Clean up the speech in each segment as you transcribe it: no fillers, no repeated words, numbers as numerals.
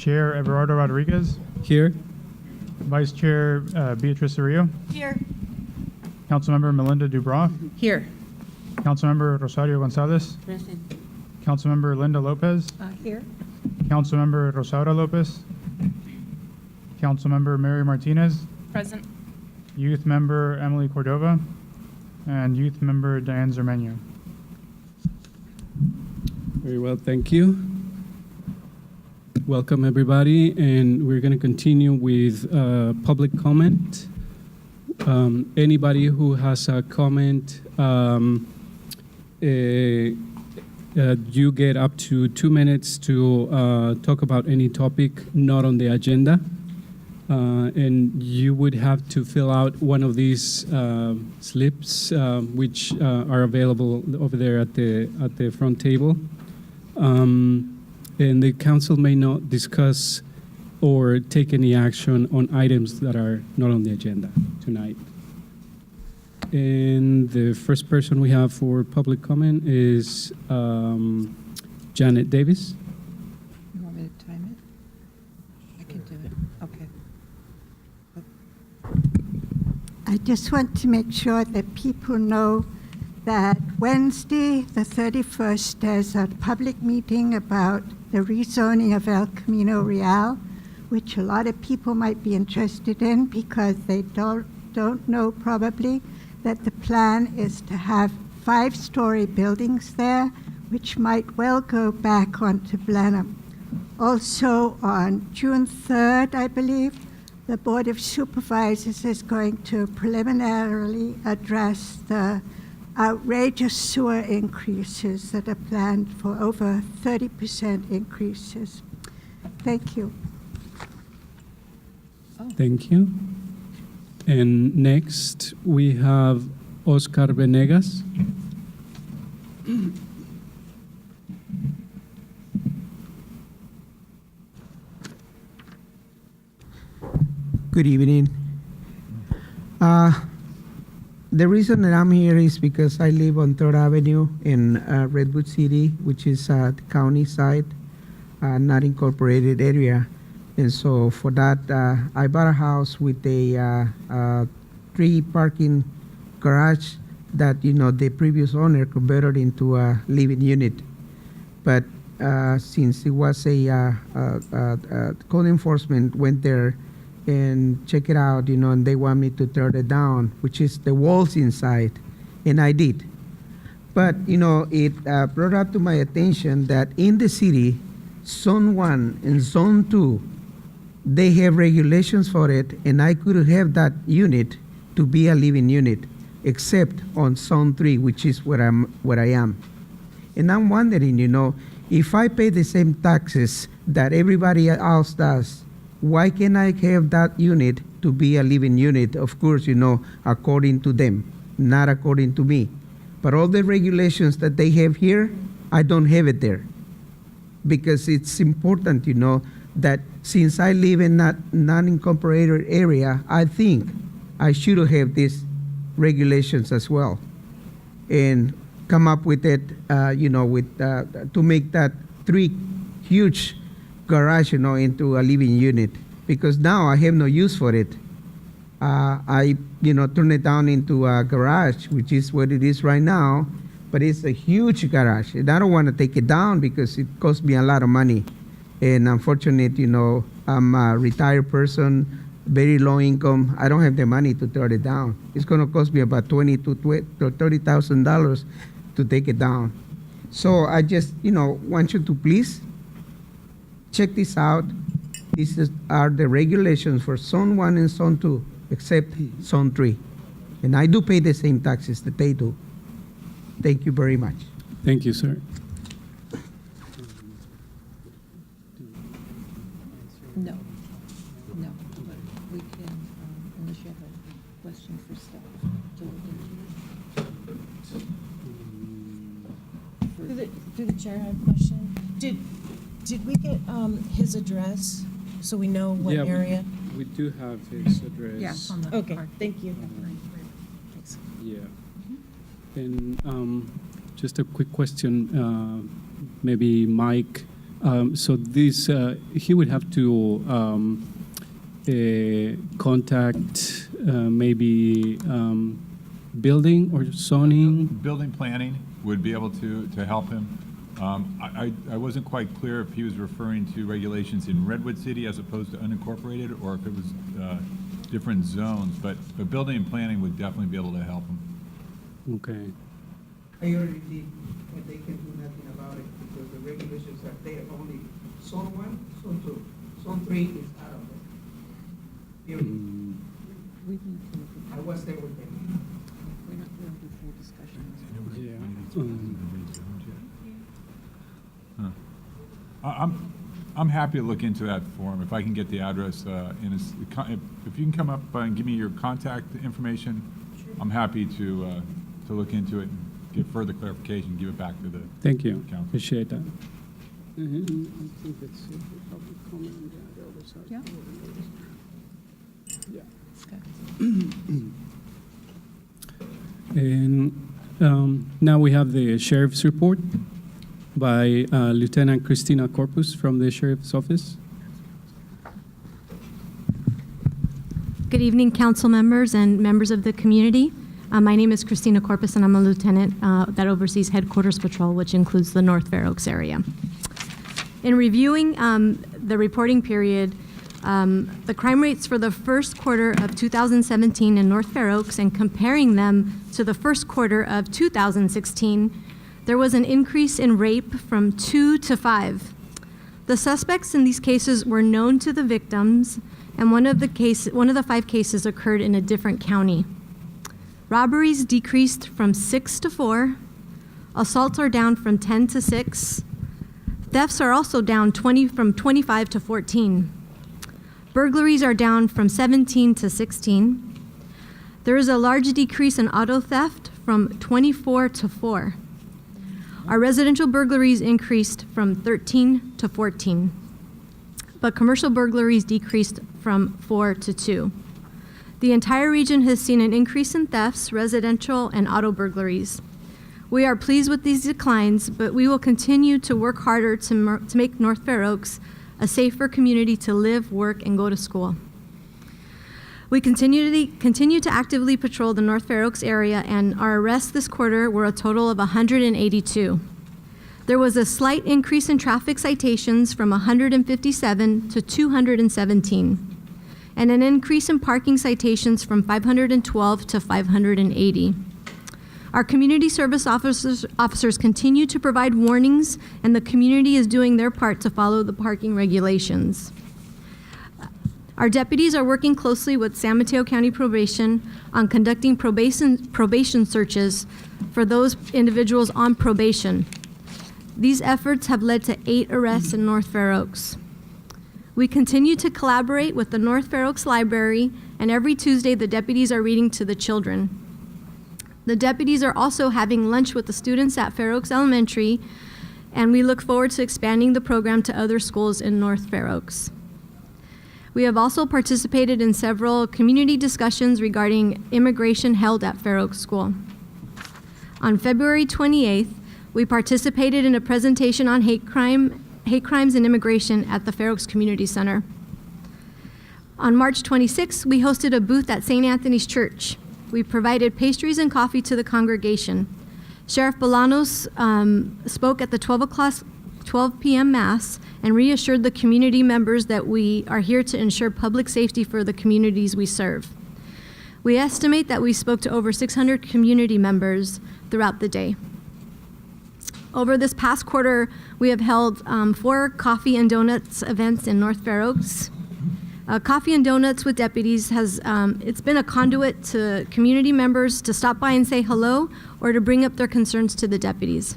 Chair Everardo Rodriguez, Here. Vice Chair Beatriz Cerrillo, Here. Councilmember Melinda Dubroff, Here. Councilmember Rosario Gonzalez, Present. Councilmember Linda Lopez, Here. Councilmember Rosaura Lopez, Councilmember Mary Martinez, Present. Youth Member Emily Cordova, and Youth Member Diane Zermeño. Very well, thank you. Welcome, everybody, and we're going to continue with public comment. Anybody who has a comment, you get up to 2 minutes to talk about any topic not on the agenda. And you would have to fill out one of these slips, which are available over there at the front table. And the council may not discuss or take any action on items that are not on the agenda tonight. And the first person we have for public comment is Janet Davis. You want me to time it? I can do it. Okay. I just want to make sure that people know that Wednesday, the 31st, there's a public meeting about the rezoning of El Camino Real, which a lot of people might be interested in because they don't know probably that the plan is to have 5-story buildings there, which might well go back onto Blenheim. Also, on June 3rd, I believe, the Board of Supervisors is going to preliminarily address the outrageous sewer increases that are planned for over 30% increases. Thank you. Thank you. And next, we have Oscar Venegas. Good evening. The reason that I'm here is because I live on 3rd Avenue in Redwood City, which is the county side, not incorporated area. And so for that, I bought a house with a 3 parking garage that, the previous owner converted into a living unit. But since it was a code enforcement went there and check it out, and they want me to tear it down, which is the walls inside, and I did. But, it brought up to my attention that in the city, Zone 1 and Zone 2, they have regulations for it, and I could have that unit to be a living unit, except on Zone 3, which is where I am. And I'm wondering, if I pay the same taxes that everybody else does, why can't I have that unit to be a living unit? Of course, according to them, not according to me. But all the regulations that they have here, I don't have it there. Because it's important, that since I live in that non-incorporated area, I think I should have these regulations as well. And come up with it, to make that 3 huge garage, into a living unit, because now I have no use for it. I, turn it down into a garage, which is what it is right now, but it's a huge garage, and I don't want to take it down because it costs me a lot of money. And unfortunately, I'm a retired person, very low income. I don't have the money to tear it down. It's going to cost me about $20,000 to $30,000 to take it down. So I just, want you to please check this out. These are the regulations for Zone 1 and Zone 2, except Zone 3. And I do pay the same taxes that they do. Thank you very much. Thank you, sir. No. But we can, unless you have a question for staff. Through the chair, I have a question. Did we get his address so we know what Yeah, area? We do have his address. Yes, on the Okay, card. thank you. Thanks. Yeah. And just a quick question, maybe Mike So this, he would have to contact maybe building or zoning. Building planning would be able to help him. I wasn't quite clear if he was referring to regulations in Redwood City as opposed to unincorporated, or if it was different zones, but building and planning would definitely be able to help him. Okay. I already did, and they can do nothing about it because the regulations are there only zone 1, zone 2. Zone 3 is out of it. Period. Mm, We need to look at I that. was there with them. We're not going to do full discussion. yeah. I'm happy to look into that form if I can get the address. If you can come up and give me your contact information, I'm happy to look into it and get further clarification, give it back to the Thank you. council. Appreciate that. And I think that's it. Public comment on the oversight. Yeah. Yeah. And now we have the sheriff's report by Lieutenant Christina Corpus from the sheriff's office. Good evening, council members and members of the community. My name is Christina Corpus, and I'm a lieutenant that oversees headquarters patrol, which includes the North Fair Oaks area. In reviewing the reporting period, the crime rates for the first quarter of 2017 in North Fair Oaks and comparing them to the first quarter of 2016, there was an increase in rape from 2 to 5. The suspects in these cases were known to the victims, and one of the 5 cases occurred in a different county. Robberies decreased from 6 to 4. Assaults are down from 10 to 6. Thefts are also down from 25 to 14. Burglaries are down from 17 to 16. There is a large decrease in auto theft from 24 to 4. Our residential burglaries increased from 13 to 14, but commercial burglaries decreased from 4 to 2. The entire region has seen an increase in thefts, residential, and auto burglaries. We are pleased with these declines, but we will continue to work harder to make North Fair Oaks a safer community to live, work, and go to school. We continue to actively patrol the North Fair Oaks area, and our arrests this quarter were a total of 182. There was a slight increase in traffic citations from 157 to 217, and an increase in parking citations from 512 to 580. Our community service officers continue to provide warnings, and the community is doing their part to follow the parking regulations. Our deputies are working closely with San Mateo County Probation on conducting probation searches for those individuals on probation. These efforts have led to 8 arrests in North Fair Oaks. We continue to collaborate with the North Fair Oaks Library, and every Tuesday the deputies are reading to the children. The deputies are also having lunch with the students at Fair Oaks Elementary, and we look forward to expanding the program to other schools in North Fair Oaks. We have also participated in several community discussions regarding immigration held at Fair Oaks School. On February 28th, we participated in a presentation on hate crimes and immigration at the Fair Oaks Community Center. On March 26th, we hosted a booth at St. Anthony's Church. We provided pastries and coffee to the congregation. Sheriff Bolanos spoke at the 12 p.m. Mass and reassured the community members that we are here to ensure public safety for the communities we serve. We estimate that we spoke to over 600 community members throughout the day. Over this past quarter, we have held 4 coffee and donuts events in North Fair Oaks. Coffee and Donuts with Deputies it's been a conduit to community members to stop by and say hello or to bring up their concerns to the deputies.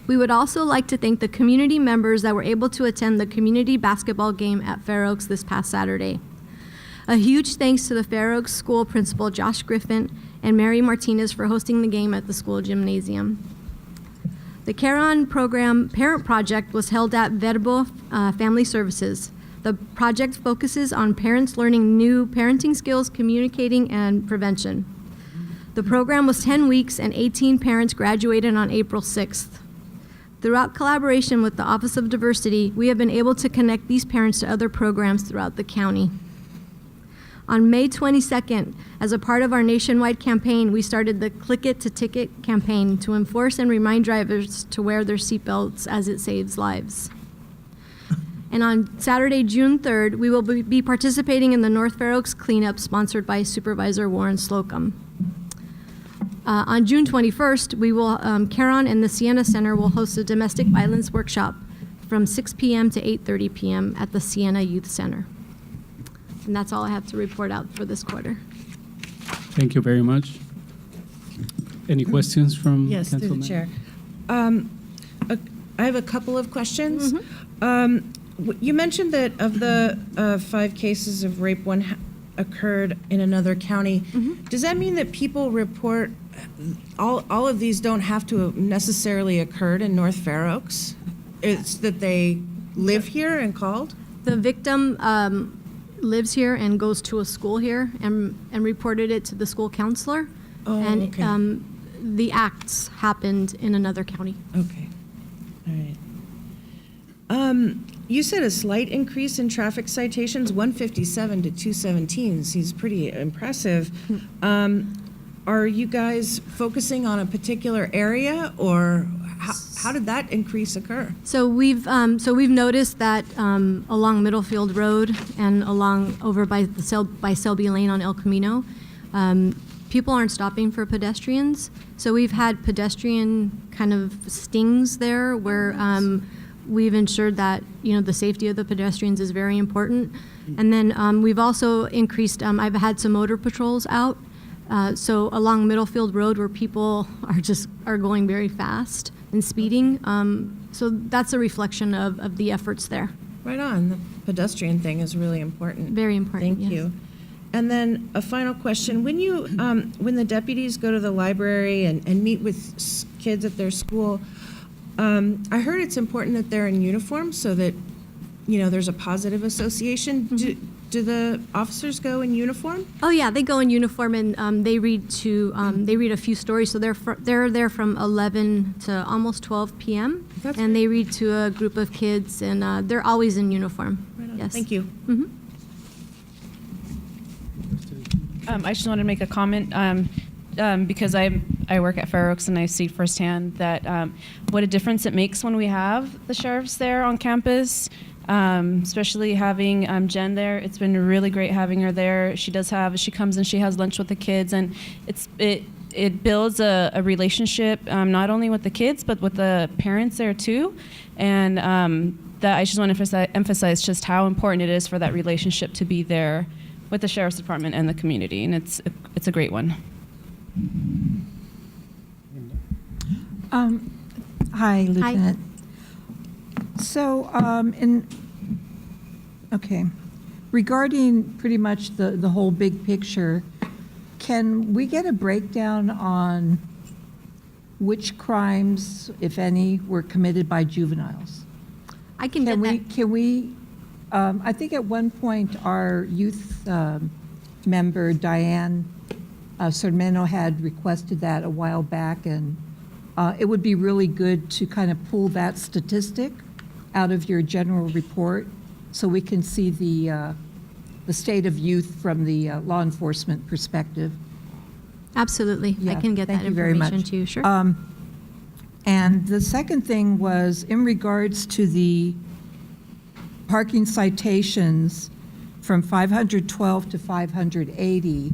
We would also like to thank the community members that were able to attend the community basketball game at Fair Oaks this past Saturday. A huge thanks to the Fair Oaks School Principal Josh Griffin and Mary Martinez for hosting the game at the school gymnasium. The Care On Program Parent Project was held at Verbo Family Services. The project focuses on parents learning new parenting skills, communicating, and prevention. The program was 10 weeks, and 18 parents graduated on April 6th. Throughout collaboration with the Office of Diversity, we have been able to connect these parents to other programs throughout the county. On May 22nd, as a part of our nationwide campaign, we started the Click It to Ticket campaign to enforce and remind drivers to wear their seatbelts as it saves lives. And on Saturday, June 3rd, we will be participating in the North Fair Oaks cleanup sponsored by Supervisor Warren Slocum. On June 21st, we will, Caron and the Sienna Center will host a domestic violence workshop from 6 p.m. to 8:30 p.m. at the Sienna Youth Center. And that's all I have to report out for this quarter. Thank you very much. Any questions from Yes, through the Councilman? chair. I have a couple of questions. You mentioned that of the 5 cases of rape, one occurred in another county. Does that mean that people report, all of these don't have to have necessarily occurred in North Fair Oaks? It's that they live here and called? The victim lives here and goes to a school here and reported it to the school counselor. Oh, And okay. the acts happened in another county. Okay, all right. You said a slight increase in traffic citations, 157 to 217 seems pretty impressive. Are you guys focusing on a particular area, or how did that increase occur? So we've noticed that along Middlefield Road and along over by Selby Lane on El Camino, people aren't stopping for pedestrians. So we've had pedestrian kind of stings there where we've ensured that the safety of the pedestrians is very important. And then we've also increased. I've had some motor patrols out. So along Middlefield Road where people are going very fast and speeding. So that's a reflection of the efforts there. Right on, the pedestrian thing is really important. Very important, Thank yes. you. And then a final question, when you, when the deputies go to the library and meet with kids at their school, I heard it's important that they're in uniform so that, there's a positive association. Do the officers go in uniform? Oh yeah, they go in uniform and they read a few stories. So they're there from 11 to almost 12 p.m. That's and they read to a group of kids and they're always in uniform. Right on. Yes. Thank you. I just wanted to make a comment because I work at Fair Oaks and I see firsthand that what a difference it makes when we have the sheriffs there on campus, especially having Jen there. It's been really great having her there. She comes and she has lunch with the kids, and it builds a relationship not only with the kids but with the parents there too, and that I just want to emphasize just how important it is for that relationship to be there with the Sheriff's Department and the community, and it's a great one. Hi, Lieutenant. So, regarding pretty much the whole big picture, can we get a breakdown on which crimes, if any, were committed by juveniles? I can get that. Can we, I think at one point our youth member, Diane Sormeno, had requested that a while back, and it would be really good to kind of pull that statistic out of your general report so we can see the state of youth from the law enforcement perspective. Absolutely. I Yeah, can get thank that you very information much. to you. Sure. And the second thing was in regards to the parking citations from 512 to 580.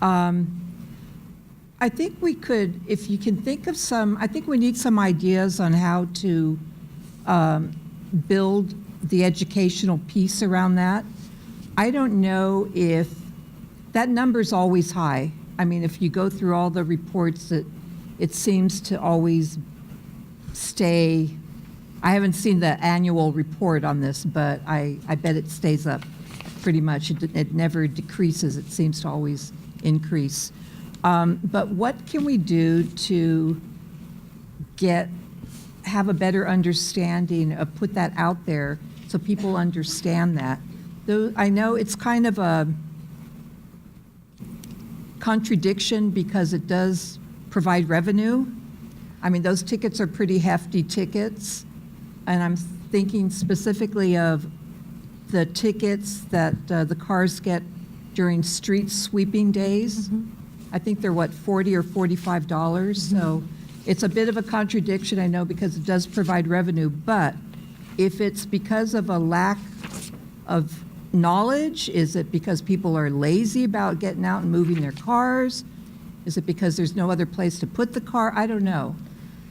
I think we could, if you can think of some, I think we need some ideas on how to build the educational piece around that. I don't know if that number's always high. I mean, if you go through all the reports, it seems to always stay. I haven't seen the annual report on this, but I bet it stays up pretty much. It never decreases. It seems to always increase. But what can we do to have a better understanding of, put that out there so people understand that? Though I know it's kind of a contradiction because it does provide revenue, I mean, those tickets are pretty hefty tickets, and I'm thinking specifically of the tickets that the cars get during street sweeping days. I think they're, what, $40 or $45? So it's a bit of a contradiction, I know, because it does provide revenue, but if it's because of a lack of knowledge, is it because people are lazy about getting out and moving their cars? Is it because there's no other place to put the car? I don't know.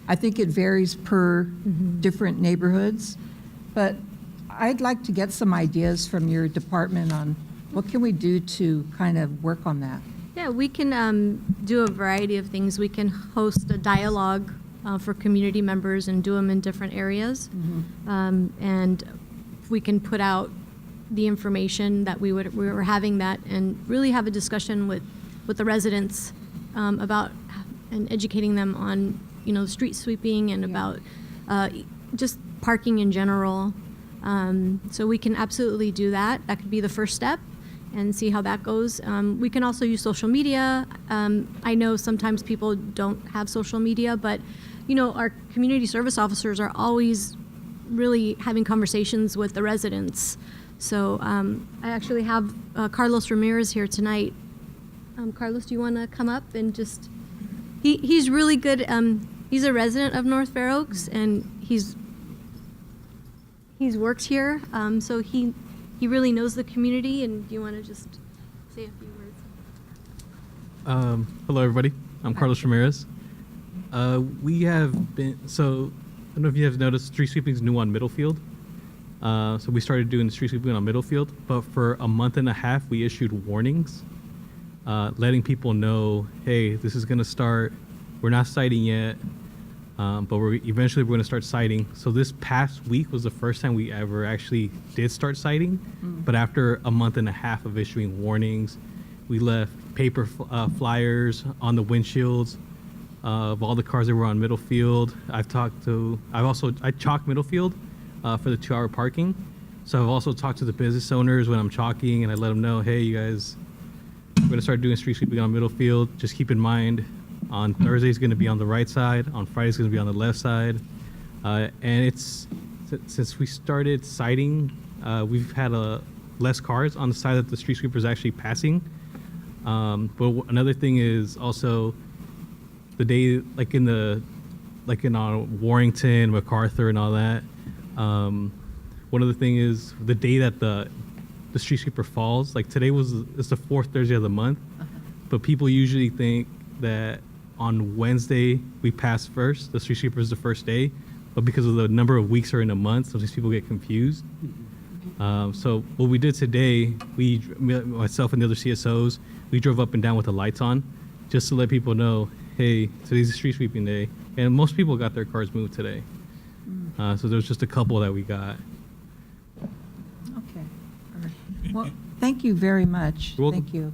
I think it varies per different neighborhoods, but I'd like to get some ideas from your department on what can we do to kind of work on that. Yeah, we can do a variety of things. We can host a dialogue for community members and do them in different areas. And we can put out the information that we were having that and really have a discussion with the residents about and educating them on, you know, street sweeping and about just parking in general. So we can absolutely do that. That could be the first step and see how that goes. We can also use social media. I know sometimes people don't have social media, but you know, our community service officers are always really having conversations with the residents. So I actually have Carlos Ramirez here tonight. Carlos, do you want to come up and just? He's really good. He's a resident of North Fair Oaks, and he's worked here, so he really knows the community. And do you want to just say a few words? Hello, everybody. I'm Carlos Ramirez. We have been, so I don't know if you have noticed, street sweeping is new on Middlefield. So we started doing the street sweeping on Middlefield, but for a month and a half, we issued warnings, letting people know, hey, this is going to start. We're not citing yet, but eventually we're going to start citing. So this past week was the first time we ever actually did start citing, but after a month and a half of issuing warnings, we left paper flyers on the windshields of all the cars that were on Middlefield. I chalked Middlefield for the 2-hour parking. So I've also talked to the business owners when I'm chalking, and I let them know, hey, you guys, we're going to start doing street sweeping on Middlefield. Just keep in mind, on Thursday it's going to be on the right side, on Friday it's going to be on the left side. And it's, since we started citing, we've had less cars on the side that the street sweeper is actually passing. But another thing is also the day, like in Warrington, MacArthur, and all that. One other thing is the day that the street sweeper falls. Like today it's the 4th Thursday of the month, but people usually think that on Wednesday we pass first. The street sweeper is the first day, but because of the number of weeks are in a month, sometimes people get confused. So what we did today, myself and the other CSOs, we drove up and down with the lights on, just to let people know, hey, today's a street sweeping day. And most people got their cars moved today. So there's just a couple that we got. Okay. All right. Well, thank you very much. You're welcome. Thank you.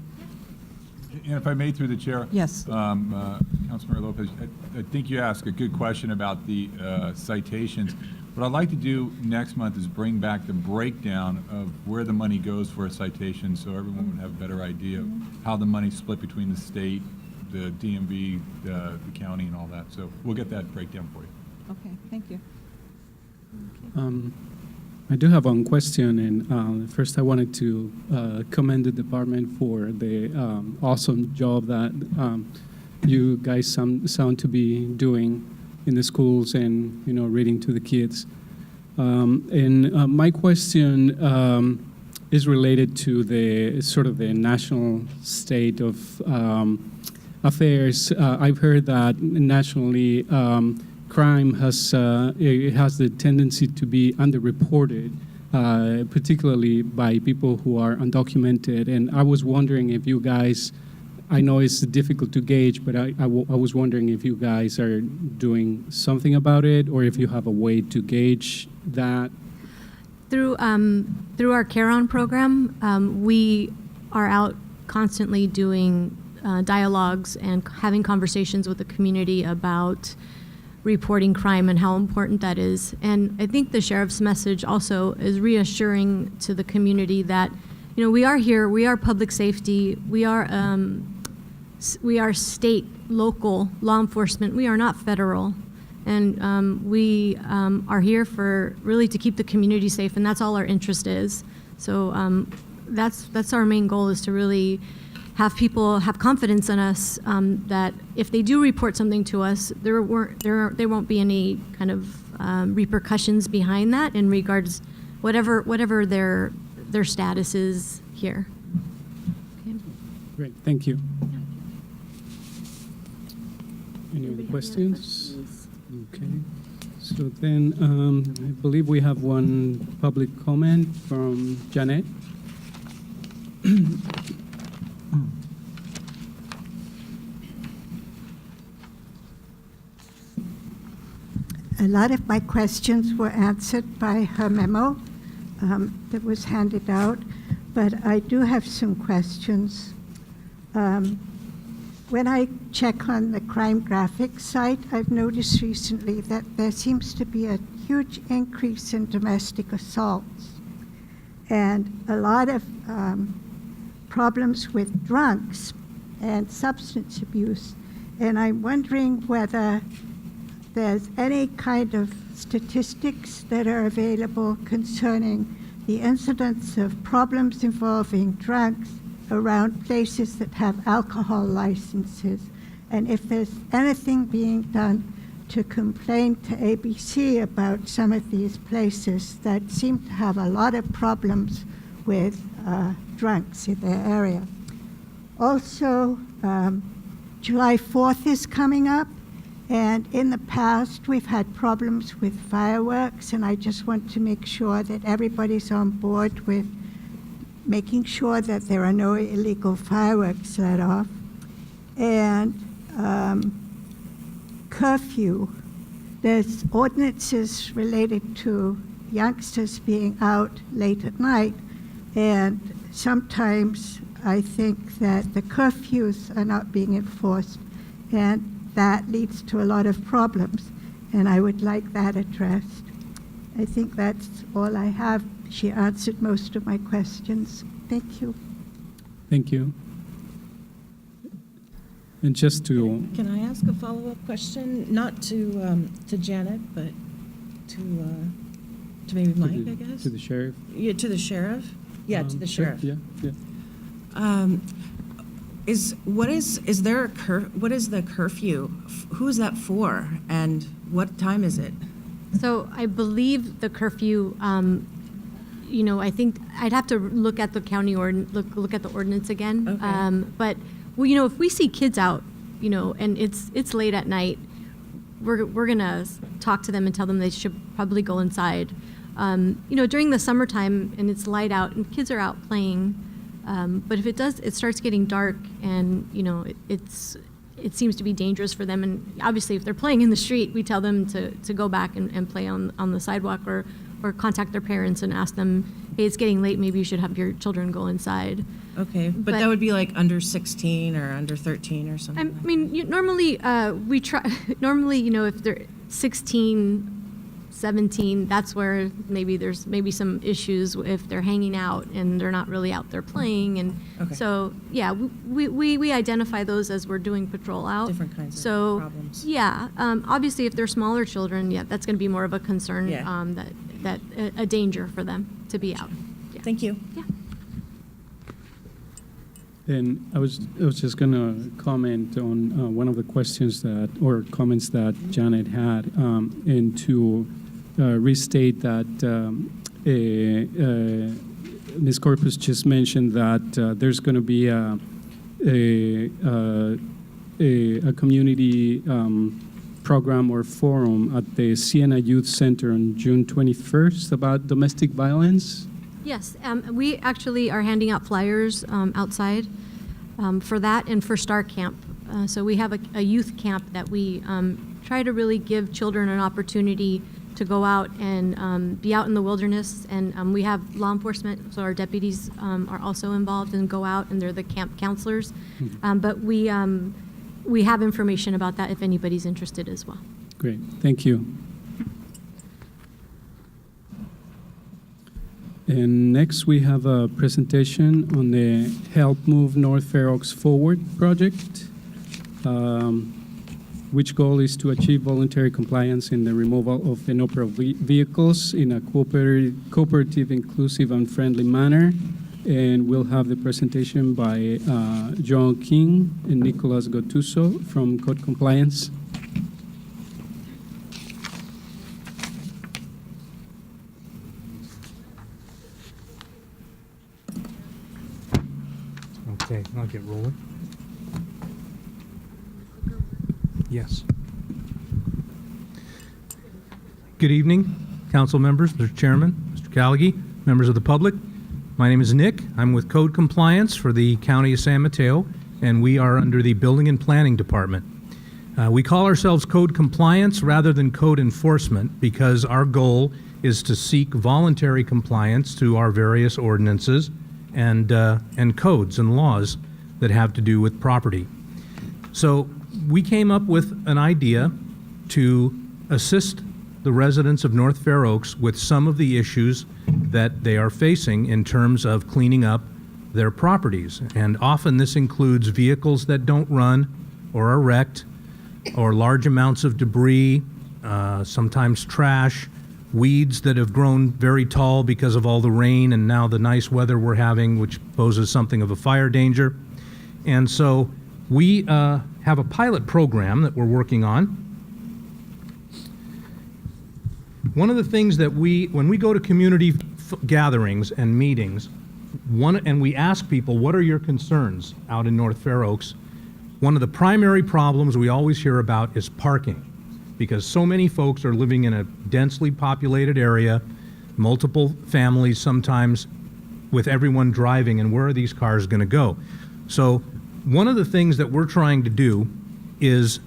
And if I may, through the chair. Yes. Councilmember Lopez, I think you asked a good question about the citations. What I'd like to do next month is bring back the breakdown of where the money goes for a citation, so everyone would have a better idea of how the money's split between the state, the DMV, the county, and all that. So we'll get that breakdown for you. Okay, thank you. I do have one question, and first I wanted to commend the department for the awesome job that you guys sound to be doing in the schools and, you know, reading to the kids. And my question is related to the sort of the national state of affairs. I've heard that nationally crime has the tendency to be underreported, particularly by people who are undocumented. And I was wondering if you guys, I know it's difficult to gauge, but I was wondering if you guys are doing something about it, or if you have a way to gauge that. Through our Care On program, we are out constantly doing dialogues and having conversations with the community about reporting crime and how important that is. And I think the sheriff's message also is reassuring to the community that, you know, we are here, we are public safety, we are state, local law enforcement, we are not federal. And we are here for really to keep the community safe, and that's all our interest is. So that's our main goal, is to really have people have confidence in us, that if they do report something to us, there won't be any kind of repercussions behind that in regards whatever their status is here. Okay. Great, thank you. Any other questions? Okay, so then I believe we have one public comment from Janet. A lot of my questions were answered by her memo that was handed out, but I do have some questions. When I check on the crime graphics site, I've noticed recently that there seems to be a huge increase in domestic assaults and a lot of problems with drunks and substance abuse. And I'm wondering whether there's any kind of statistics that are available concerning the incidence of problems involving drunks around places that have alcohol licenses, and if there's anything being done to complain to ABC about some of these places that seem to have a lot of problems with drunks in their area. Also, July 4th is coming up, and in the past we've had problems with fireworks, and I just want to make sure that everybody's on board with making sure that there are no illegal fireworks let off. And curfew. There's ordinances related to youngsters being out late at night, and sometimes I think that the curfews are not being enforced, and that leads to a lot of problems, and I would like that addressed. I think that's all I have. She answered most of my questions. Thank you. Thank you. And just to, Can I ask a follow-up question? Not to Janet, but to maybe Mike, I guess? to the sheriff. Yeah, to the sheriff? Yeah, to the Sure, sheriff. Yeah. What is the curfew? Who is that for, and what time is it? So I believe the curfew, I think I'd have to look at the county look at the ordinance again. Okay. But if we see kids out, and it's late at night, we're gonna talk to them and tell them they should probably go inside. During the summertime and it's light out and kids are out playing, but if it starts getting dark and it seems to be dangerous for them, and obviously if they're playing in the street, we tell them to go back and play on the sidewalk or contact their parents and ask them, hey, it's getting late, maybe you should have your children go inside. Okay, but that would be like under 16 or under 13 or something. Normally we try. Normally, if they're 16, 17, that's where there's some issues if they're hanging out and they're not really out there playing. And Okay. so, yeah, we identify those as we're doing patrol out. Different kinds of So, problems. yeah, obviously if they're smaller children, yeah, that's going to be more of a concern, Yeah. that a danger for them to be out. Yeah. Thank you. Yeah. And I was just going to comment on one of the questions or comments that Janet had, and to restate that Ms. Corpus just mentioned that there's going to be a community program or forum at the Siena Youth Center on June 21st about domestic violence. Yes, we actually are handing out flyers outside for that and for Star Camp. So we have a youth camp that we try to really give children an opportunity to go out and be out in the wilderness. And we have law enforcement, so our deputies are also involved and go out, and they're the camp counselors. But we have information about that if anybody's interested as well. Great, thank you. And next, we have a presentation on the Help Move North Fair Oaks Forward project. which goal is to achieve voluntary compliance in the removal of inoperable vehicles in a cooperative, inclusive, and friendly manner. And we'll have the presentation by John King and Nicolas Gotuso from Code Compliance. Okay, I'll get rolling. Yes. Good evening, council members, Mr. Chairman, Mr. Callaghy, members of the public. My name is Nick. I'm with Code Compliance for the County of San Mateo, and we are under the Building and Planning Department. We call ourselves Code Compliance rather than Code Enforcement because our goal is to seek voluntary compliance to our various ordinances and codes and laws that have to do with property. So we came up with an idea to assist the residents of North Fair Oaks with some of the issues that they are facing in terms of cleaning up their properties. And often this includes vehicles that don't run or are wrecked, or large amounts of debris, sometimes trash, weeds that have grown very tall because of all the rain and now the nice weather we're having, which poses something of a fire danger. And so we have a pilot program that we're working on. One of the things that when we go to community gatherings and meetings, and we ask people, what are your concerns out in North Fair Oaks? One of the primary problems we always hear about is parking, because so many folks are living in a densely populated area, multiple families sometimes, with everyone driving, and where are these cars going to go? So one of the things that we're trying to do is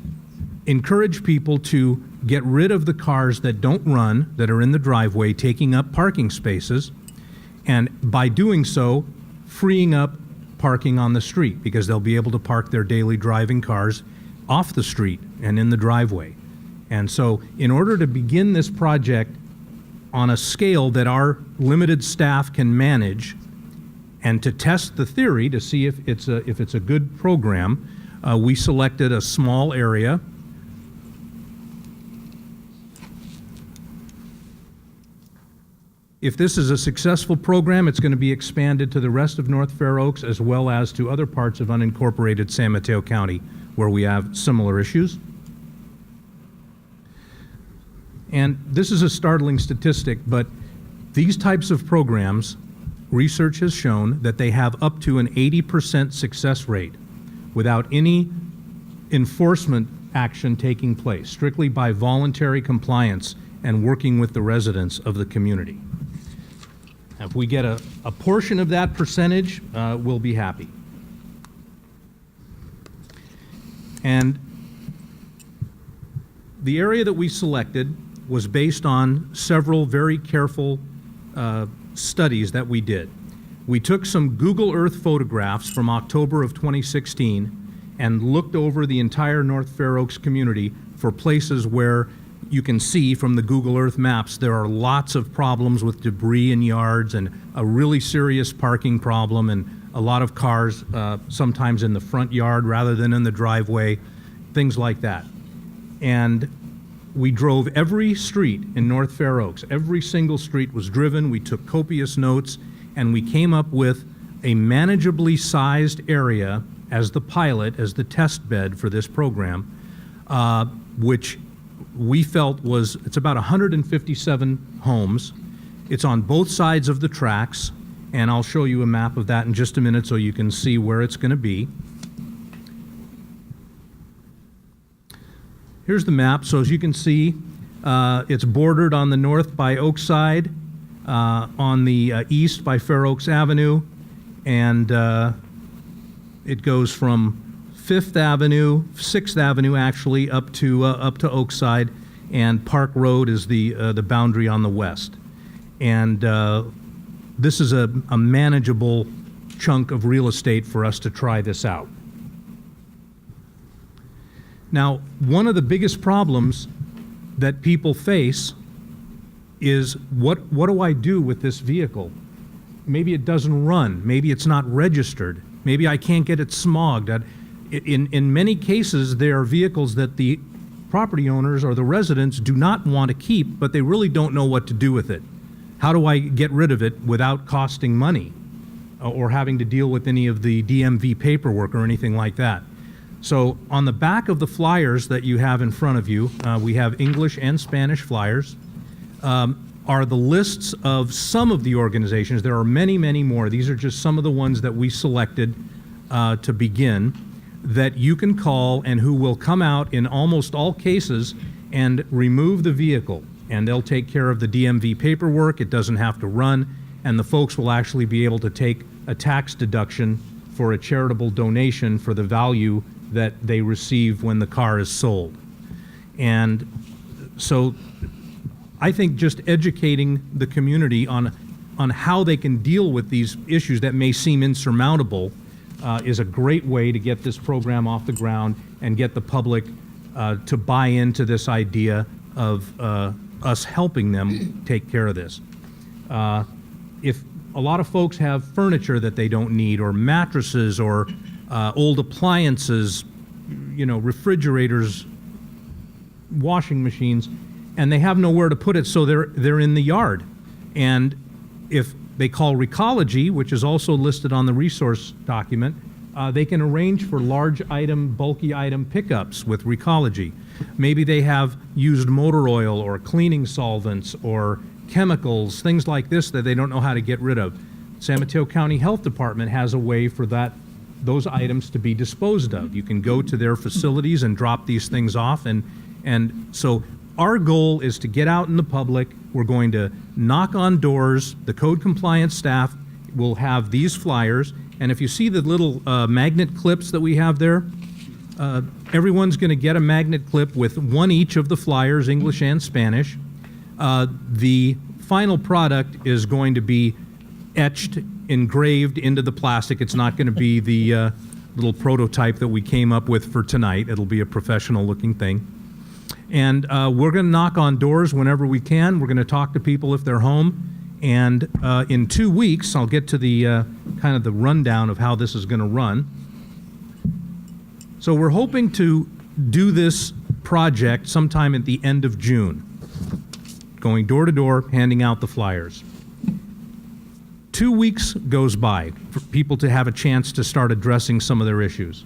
encourage people to get rid of the cars that don't run, that are in the driveway, taking up parking spaces, and by doing so, freeing up parking on the street, because they'll be able to park their daily driving cars off the street and in the driveway. And so in order to begin this project on a scale that our limited staff can manage, and to test the theory to see if it's a good program, we selected a small area. If this is a successful program, it's going to be expanded to the rest of North Fair Oaks as well as to other parts of unincorporated San Mateo County where we have similar issues. And this is a startling statistic, but these types of programs, research has shown that they have up to an 80% success rate without any enforcement action taking place, strictly by voluntary compliance and working with the residents of the community. If we get a portion of that percentage, we'll be happy. And the area that we selected was based on several very careful studies that we did. We took some Google Earth photographs from October of 2016 and looked over the entire North Fair Oaks community for places where you can see from the Google Earth maps there are lots of problems with debris in yards and a really serious parking problem and a lot of cars sometimes in the front yard rather than in the driveway, things like that. And we drove every street in North Fair Oaks. Every single street was driven. We took copious notes, and we came up with a manageably sized area as the pilot, as the test bed for this program, which we felt it's about 157 homes. It's on both sides of the tracks, and I'll show you a map of that in just a minute so you can see where it's going to be. Here's the map. So as you can see, it's bordered on the north by Oakside, on the east by Fair Oaks Avenue, and it goes from 6th Avenue actually, up to Oakside, and Park Road is the boundary on the west. And this is a manageable chunk of real estate for us to try this out. Now, one of the biggest problems that people face is what do I do with this vehicle? Maybe it doesn't run. Maybe it's not registered. Maybe I can't get it smogged. in many cases, there are vehicles that the property owners or the residents do not want to keep, but they really don't know what to do with it. How do I get rid of it without costing money or having to deal with any of the DMV paperwork or anything like that? So on the back of the flyers that you have in front of you, we have English and Spanish flyers, are the lists of some of the organizations. There are many, many more. These are just some of the ones that we selected to begin, that you can call and who will come out in almost all cases and remove the vehicle. And they'll take care of the DMV paperwork. It doesn't have to run. And the folks will actually be able to take a tax deduction for a charitable donation for the value that they receive when the car is sold. And so I think just educating the community on how they can deal with these issues that may seem insurmountable is a great way to get this program off the ground and get the public to buy into this idea of us helping them take care of this. If a lot of folks have furniture that they don't need, or mattresses, or old appliances, refrigerators, washing machines, and they have nowhere to put it, so they're in the yard. And if they call Recology, which is also listed on the resource document, they can arrange for large item, bulky item pickups with Recology. Maybe they have used motor oil or cleaning solvents or chemicals, things like this that they don't know how to get rid of. San Mateo County Health Department has a way for those items to be disposed of. You can go to their facilities and drop these things off. And so our goal is to get out in the public. We're going to knock on doors. The code compliance staff will have these flyers. And if you see the little magnet clips that we have there, everyone's going to get a magnet clip with one each of the flyers, English and Spanish. The final product is going to be etched, engraved into the plastic. It's not going to be the little prototype that we came up with for tonight. It'll be a professional looking thing. And we're going to knock on doors whenever we can. We're going to talk to people if they're home. And in 2 weeks, I'll get to the kind of the rundown of how this is going to run. So we're hoping to do this project sometime at the end of June, going door to door, handing out the flyers. 2 weeks goes by for people to have a chance to start addressing some of their issues.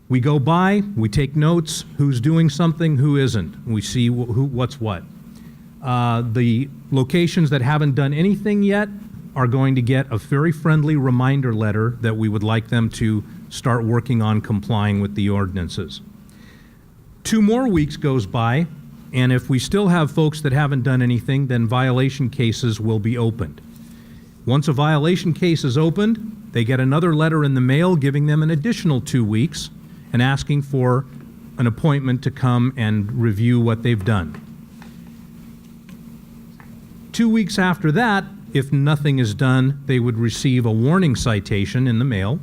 We go by, we take notes, who's doing something, who isn't. We see what's what. The locations that haven't done anything yet are going to get a very friendly reminder letter that we would like them to start working on complying with the ordinances. 2 more weeks goes by, and if we still have folks that haven't done anything, then violation cases will be opened. Once a violation case is opened, they get another letter in the mail giving them an additional 2 weeks and asking for an appointment to come and review what they've done. 2 weeks after that, if nothing is done, they would receive a warning citation in the mail.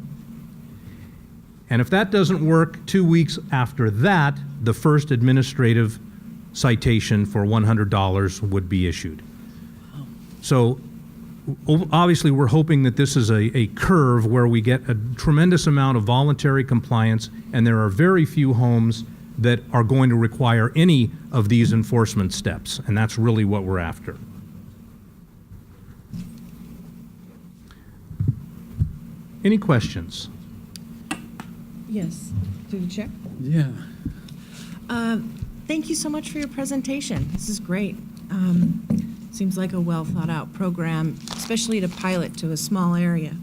And if that doesn't work, 2 weeks after that, the first administrative citation for $100 would be issued. So obviously, we're hoping that this is a curve where we get a tremendous amount of voluntary compliance, and there are very few homes that are going to require any of these enforcement steps, and that's really what we're after. Any questions? Yes, through the chair. Yeah. Thank you so much for your presentation. This is great. Seems like a well thought out program, especially to pilot to a small area.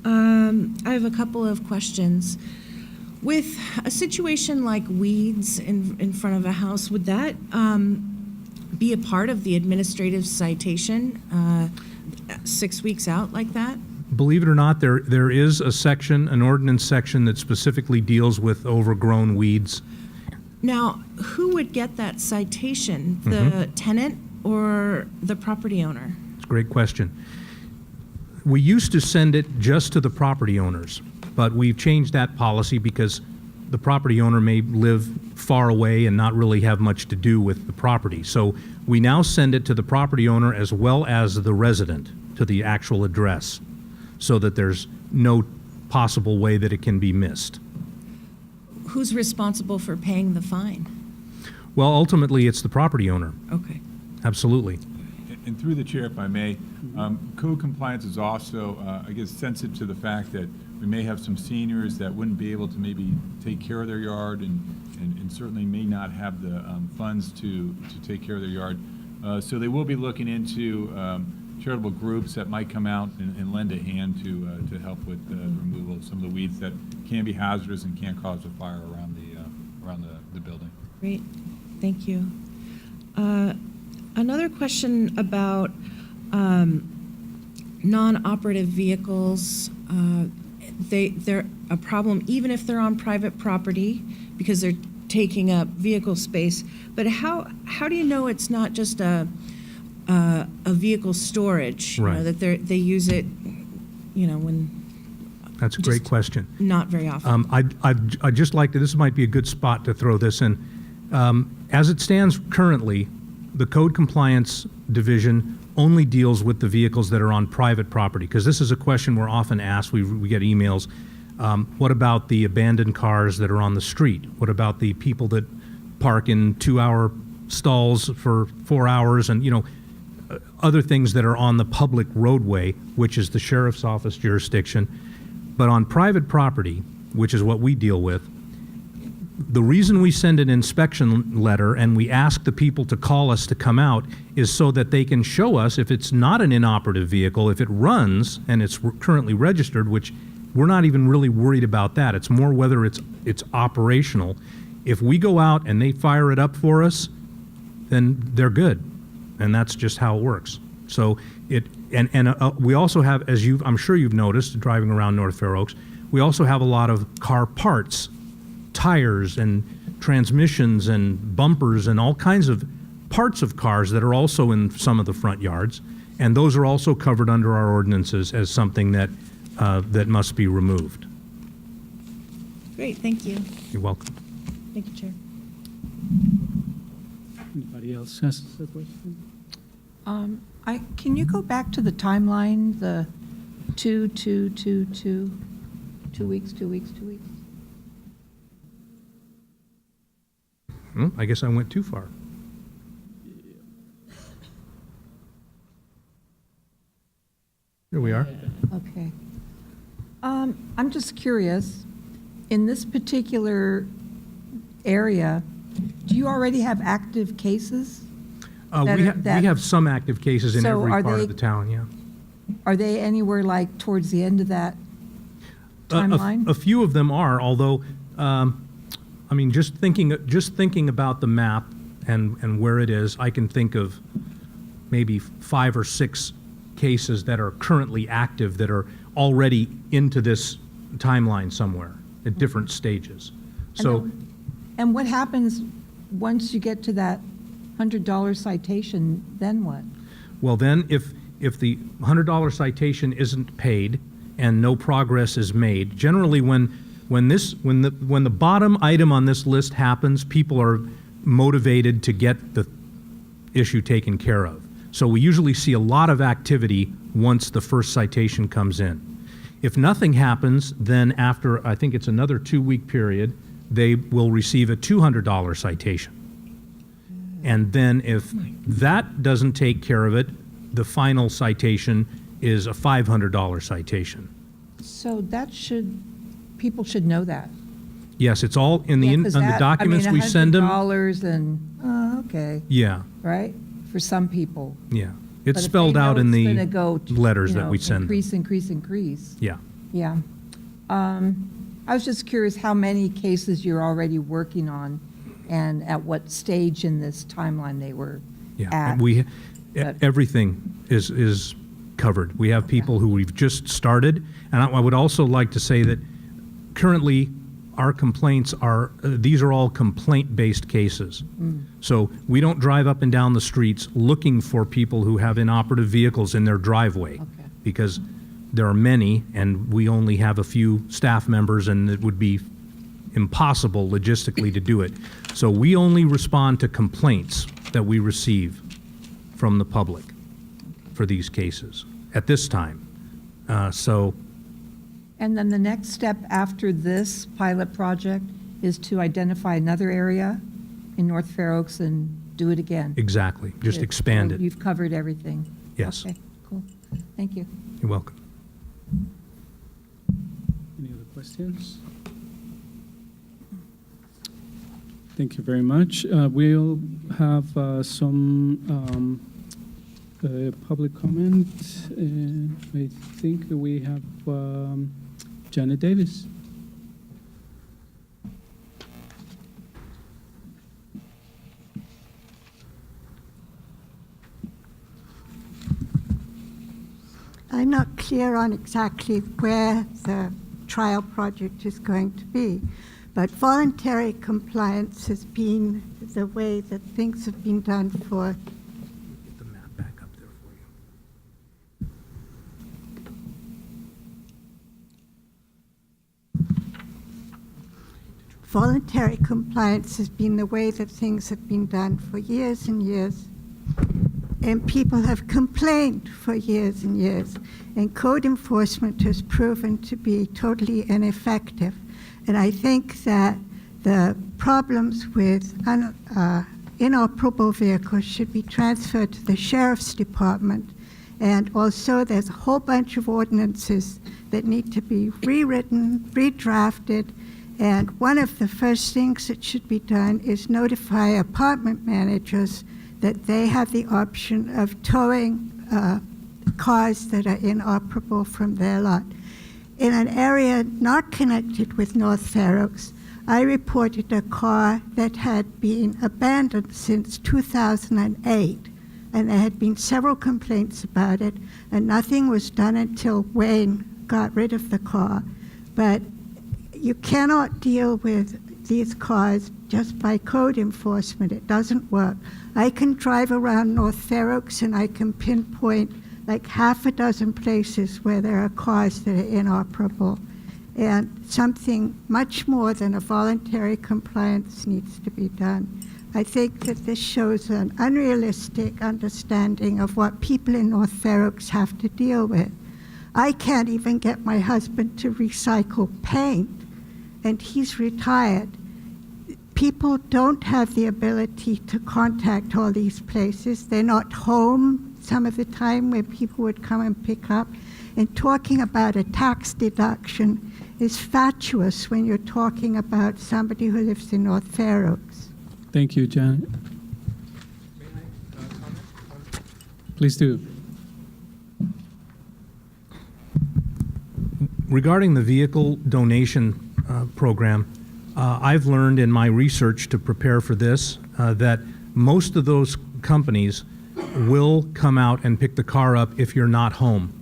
I have a couple of questions. With a situation like weeds in front of a house, would that be a part of the administrative citation 6 weeks out like that? Believe it or not, there is a section, an ordinance section that specifically deals with overgrown weeds. Now, who would get that citation? The tenant or the property owner? It's a great question. We used to send it just to the property owners, but we've changed that policy because the property owner may live far away and not really have much to do with the property. So we now send it to the property owner as well as the resident, to the actual address, so that there's no possible way that it can be missed. Who's responsible for paying the fine? Well, ultimately, it's the property owner. Okay. Absolutely. And through the chair, if I may, code compliance is also, I guess, sensitive to the fact that we may have some seniors that wouldn't be able to maybe take care of their yard and certainly may not have the funds to take care of their yard. So they will be looking into charitable groups that might come out and lend a hand to help with the removal of some of the weeds that can be hazardous and can cause a fire around the building. Great, thank you. Another question about non-operative vehicles. They're a problem even if they're on private property because they're taking up vehicle space. But how do you know it's not just a vehicle storage? You know, Right. that they use it, when That's a great question. not very often. I'd just like to, this might be a good spot to throw this in. As it stands currently, the Code Compliance Division only deals with the vehicles that are on private property, because this is a question we're often asked. We get emails. What about the abandoned cars that are on the street? What about the people that park in 2-hour stalls for 4 hours and, other things that are on the public roadway, which is the sheriff's office jurisdiction. But on private property, which is what we deal with, the reason we send an inspection letter and we ask the people to call us to come out is so that they can show us if it's not an inoperative vehicle, if it runs and it's currently registered, which we're not even really worried about that. It's more whether it's operational. If we go out and they fire it up for us, then they're good. And that's just how it works. So we also have, as I'm sure you've noticed driving around North Fair Oaks, we also have a lot of car parts, tires and transmissions and bumpers and all kinds of parts of cars that are also in some of the front yards. And those are also covered under our ordinances as something that must be removed. Great, thank you. You're welcome. Thank you, Chair. Anybody else has a question? Can you go back to the timeline, the 2 weeks? I guess I went too far. Here we are. Okay. I'm just curious, in this particular area, do you already have active cases? We have some active cases in So every are part they- of the town, yeah. Are they anywhere like towards the end of that timeline? A few of them are, although, just thinking about the map and where it is, I can think of maybe 5 or 6 cases that are currently active that are already into this timeline somewhere at different stages. So, And what happens once you get to that $100 citation, then what? well, then if the $100 citation isn't paid and no progress is made, generally when the bottom item on this list happens, people are motivated to get the issue taken care of. So we usually see a lot of activity once the first citation comes in. If nothing happens, then after, I think it's another 2-week period, they will receive a $200 citation. And then if that doesn't take care of it, the final citation is a $500 citation. So people should know that. Yes, it's all in Yeah, 'cause on the that- documents we send them. $100 and, okay, Yeah, right? For some people. yeah. But It's if they spelled out know in it's the gonna go, letters that we send them. Increase. Yeah. Yeah. I was just curious how many cases you're already working on and at what stage in this timeline they were Yeah, at. and but- everything is covered. We have people who we've just started, and I would also like to say that currently our complaints these are all complaint-based cases. So we don't drive up and down the streets looking for people who have inoperative vehicles in their driveway. Okay. Because there are many, and we only have a few staff members, and it would be impossible logistically to do it. So we only respond to complaints that we receive from the public for these cases at this time. And then the next step after this pilot project is to identify another area in North Fair Oaks and do it again. Exactly, just Good. expand So it. You've covered everything. Yes. Okay, cool. Thank you. You're welcome. Any other questions? Thank you very much. We'll have some public comment. I think we have Janet Davis. I'm not clear on exactly where the trial project is going to be, but voluntary compliance has been the way that things have been done for Get the map back up there for you. voluntary compliance has been the way that things have been done for years and years. And people have complained for years and years. And code enforcement has proven to be totally ineffective. And I think that the problems with inoperable vehicles should be transferred to the Sheriff's Department. And also, there's a whole bunch of ordinances that need to be rewritten, redrafted. And one of the first things that should be done is notify apartment managers that they have the option of towing cars that are inoperable from their lot. In an area not connected with North Fair Oaks, I reported a car that had been abandoned since 2008, and there had been several complaints about it, and nothing was done until Wayne got rid of the car. But you cannot deal with these cars just by code enforcement. It doesn't work. I can drive around North Fair Oaks and I can pinpoint like half a dozen places where there are cars that are inoperable. And something much more than a voluntary compliance needs to be done. I think that this shows an unrealistic understanding of what people in North Fair Oaks have to deal with. I can't even get my husband to recycle paint, and he's retired. People don't have the ability to contact all these places. They're not home some of the time when people would come and pick up. And talking about a tax deduction is fatuous when you're talking about somebody who lives in North Fair Oaks. Thank you, Janet. Please do. Regarding the vehicle donation program, I've learned in my research to prepare for this that most of those companies will come out and pick the car up if you're not home.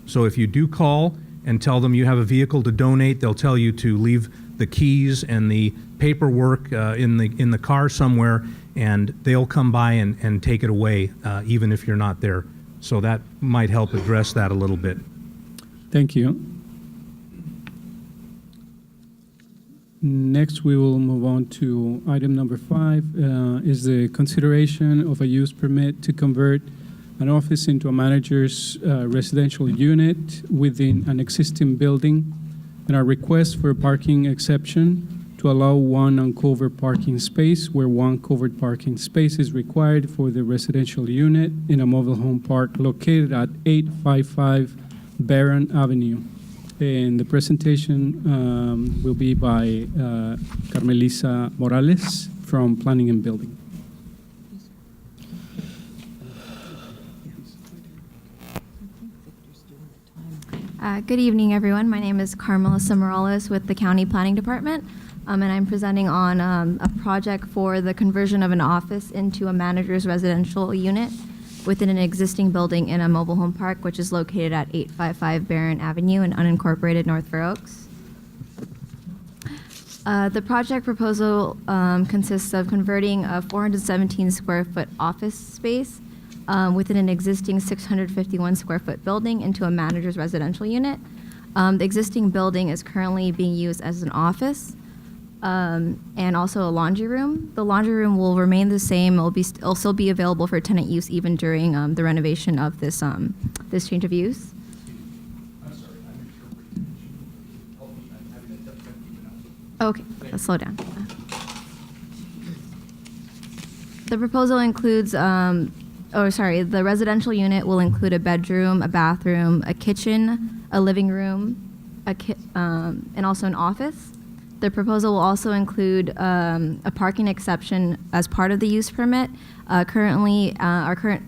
So if you do call and tell them you have a vehicle to donate, they'll tell you to leave the keys and the paperwork in the car somewhere, and they'll come by and take it away even if you're not there. So that might help address that a little bit. Thank you. Next, we will move on to item number 5, is the consideration of a use permit to convert an office into a manager's residential unit within an existing building, and a request for a parking exception to allow one uncovered parking space where one covered parking space is required for the residential unit in a mobile home park located at 855 Barron Avenue. And the presentation will be by Carmelisa Morales from Planning and Building. Good evening, everyone. My name is Carmelisa Morales with the County Planning Department, and I'm presenting on a project for the conversion of an office into a manager's residential unit within an existing building in a mobile home park, which is located at 855 Barron Avenue in unincorporated North Fair Oaks. The project proposal consists of converting a 417 square foot office space within an existing 651 square foot building into a manager's residential unit. The existing building is currently being used as an office and also a laundry room. The laundry room will remain the same. It'll still be available for tenant use even during the renovation of this change of use. Okay, let's slow down. The proposal includes, the residential unit will include a bedroom, a bathroom, a kitchen, a living room, and also an office. The proposal will also include a parking exception as part of the use permit. Currently, our current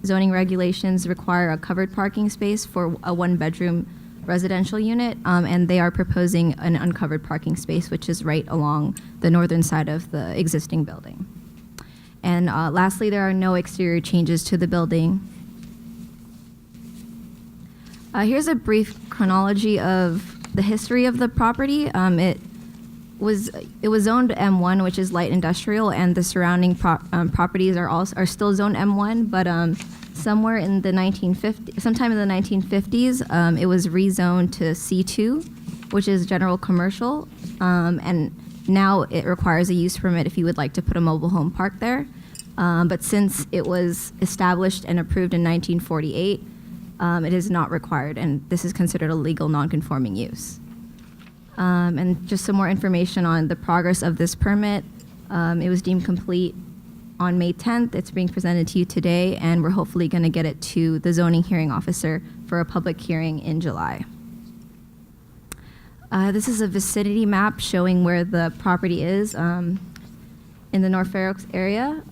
zoning regulations require a covered parking space for a one-bedroom residential unit, and they are proposing an uncovered parking space, which is right along the northern side of the existing building. And lastly, there are no exterior changes to the building. Here's a brief chronology of the history of the property. It was zoned M1, which is light industrial, and the surrounding properties are still zoned M1. But sometime in the 1950s, it was rezoned to C2, which is general commercial, and now it requires a use permit if you would like to put a mobile home park there. But since it was established and approved in 1948, it is not required, and this is considered a legal non-conforming use. And just some more information on the progress of this permit. It was deemed complete on May 10th. It's being presented to you today, and we're hopefully going to get it to the zoning hearing officer for a public hearing in July. This is a vicinity map showing where the property is in the North Fair Oaks area.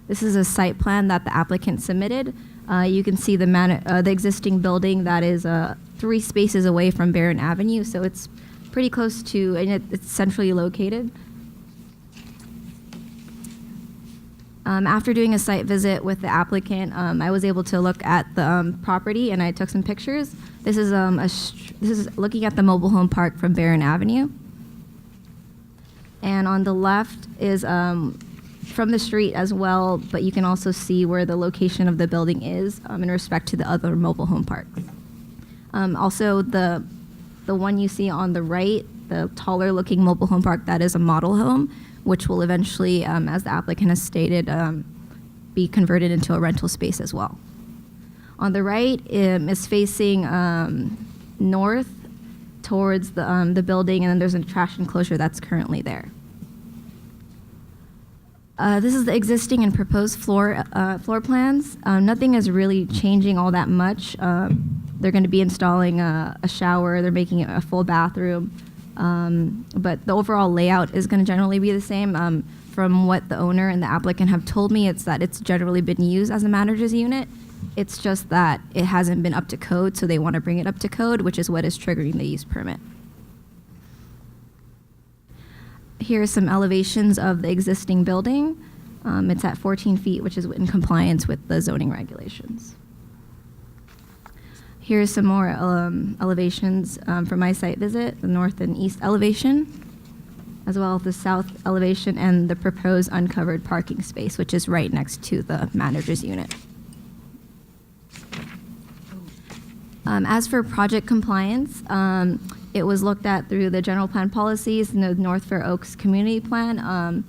This is a site plan that the applicant submitted. You can see the existing building that is 3 spaces away from Barron Avenue, so it's pretty close to, and it's centrally located. After doing a site visit with the applicant, I was able to look at the property and I took some pictures. This is looking at the mobile home park from Barron Avenue. And on the left is from the street as well, but you can also see where the location of the building is in respect to the other mobile home parks. Also, the one you see on the right, the taller looking mobile home park, that is a model home, which will eventually, as the applicant has stated, be converted into a rental space as well. On the right is facing north towards the building, and then there's a trash enclosure that's currently there. This is the existing and proposed floor plans. Nothing is really changing all that much. They're going to be installing a shower. They're making it a full bathroom. But the overall layout is going to generally be the same. From what the owner and the applicant have told me, it's that it's generally been used as a manager's unit. It's just that it hasn't been up to code, so they want to bring it up to code, which is what is triggering the use permit. Here are some elevations of the existing building. It's at 14 feet, which is in compliance with the zoning regulations. Here's some more elevations from my site visit, the north and east elevation, as well as the south elevation and the proposed uncovered parking space, which is right next to the manager's unit. As for project compliance, it was looked at through the general plan policies and the North Fair Oaks community plan,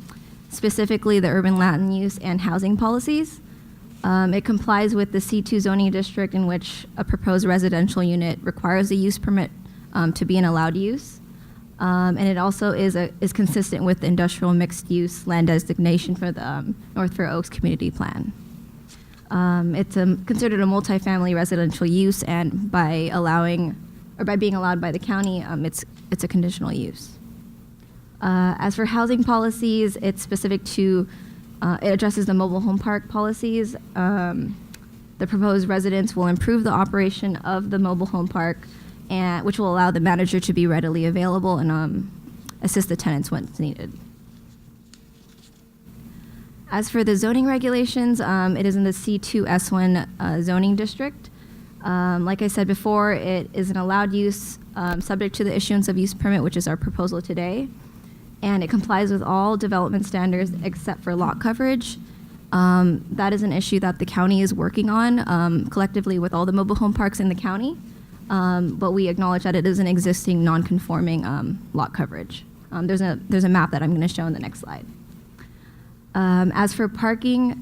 specifically the urban land use and housing policies. It complies with the C2 zoning district, in which a proposed residential unit requires a use permit to be an allowed use. And it also is consistent with the industrial mixed use land designation for the North Fair Oaks community plan. It's considered a multifamily residential use, and by being allowed by the county, it's a conditional use. As for housing policies, it's specific to, it addresses the mobile home park policies. The proposed residence will improve the operation of the mobile home park, and which will allow the manager to be readily available and assist the tenants when it's needed. As for the zoning regulations, it is in the C2 S1 zoning district. Like I said before, it is an allowed use subject to the issuance of use permit, which is our proposal today. And it complies with all development standards except for lot coverage. That is an issue that the county is working on collectively with all the mobile home parks in the county. But we acknowledge that it is an existing non-conforming lot coverage. There's a map that I'm going to show in the next slide. As for parking,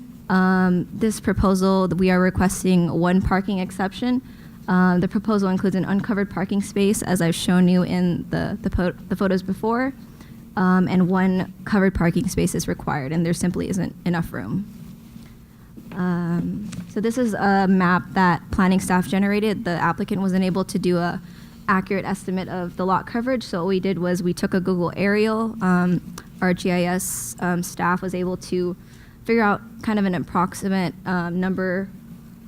this proposal, we are requesting one parking exception The proposal includes an uncovered parking space, as I've shown you in the photos before, and one covered parking space is required, and there simply isn't enough room. So this is a map that planning staff generated. The applicant wasn't able to do a accurate estimate of the lot coverage, so what we did was we took a Google aerial. Our GIS staff was able to figure out kind of an approximate number,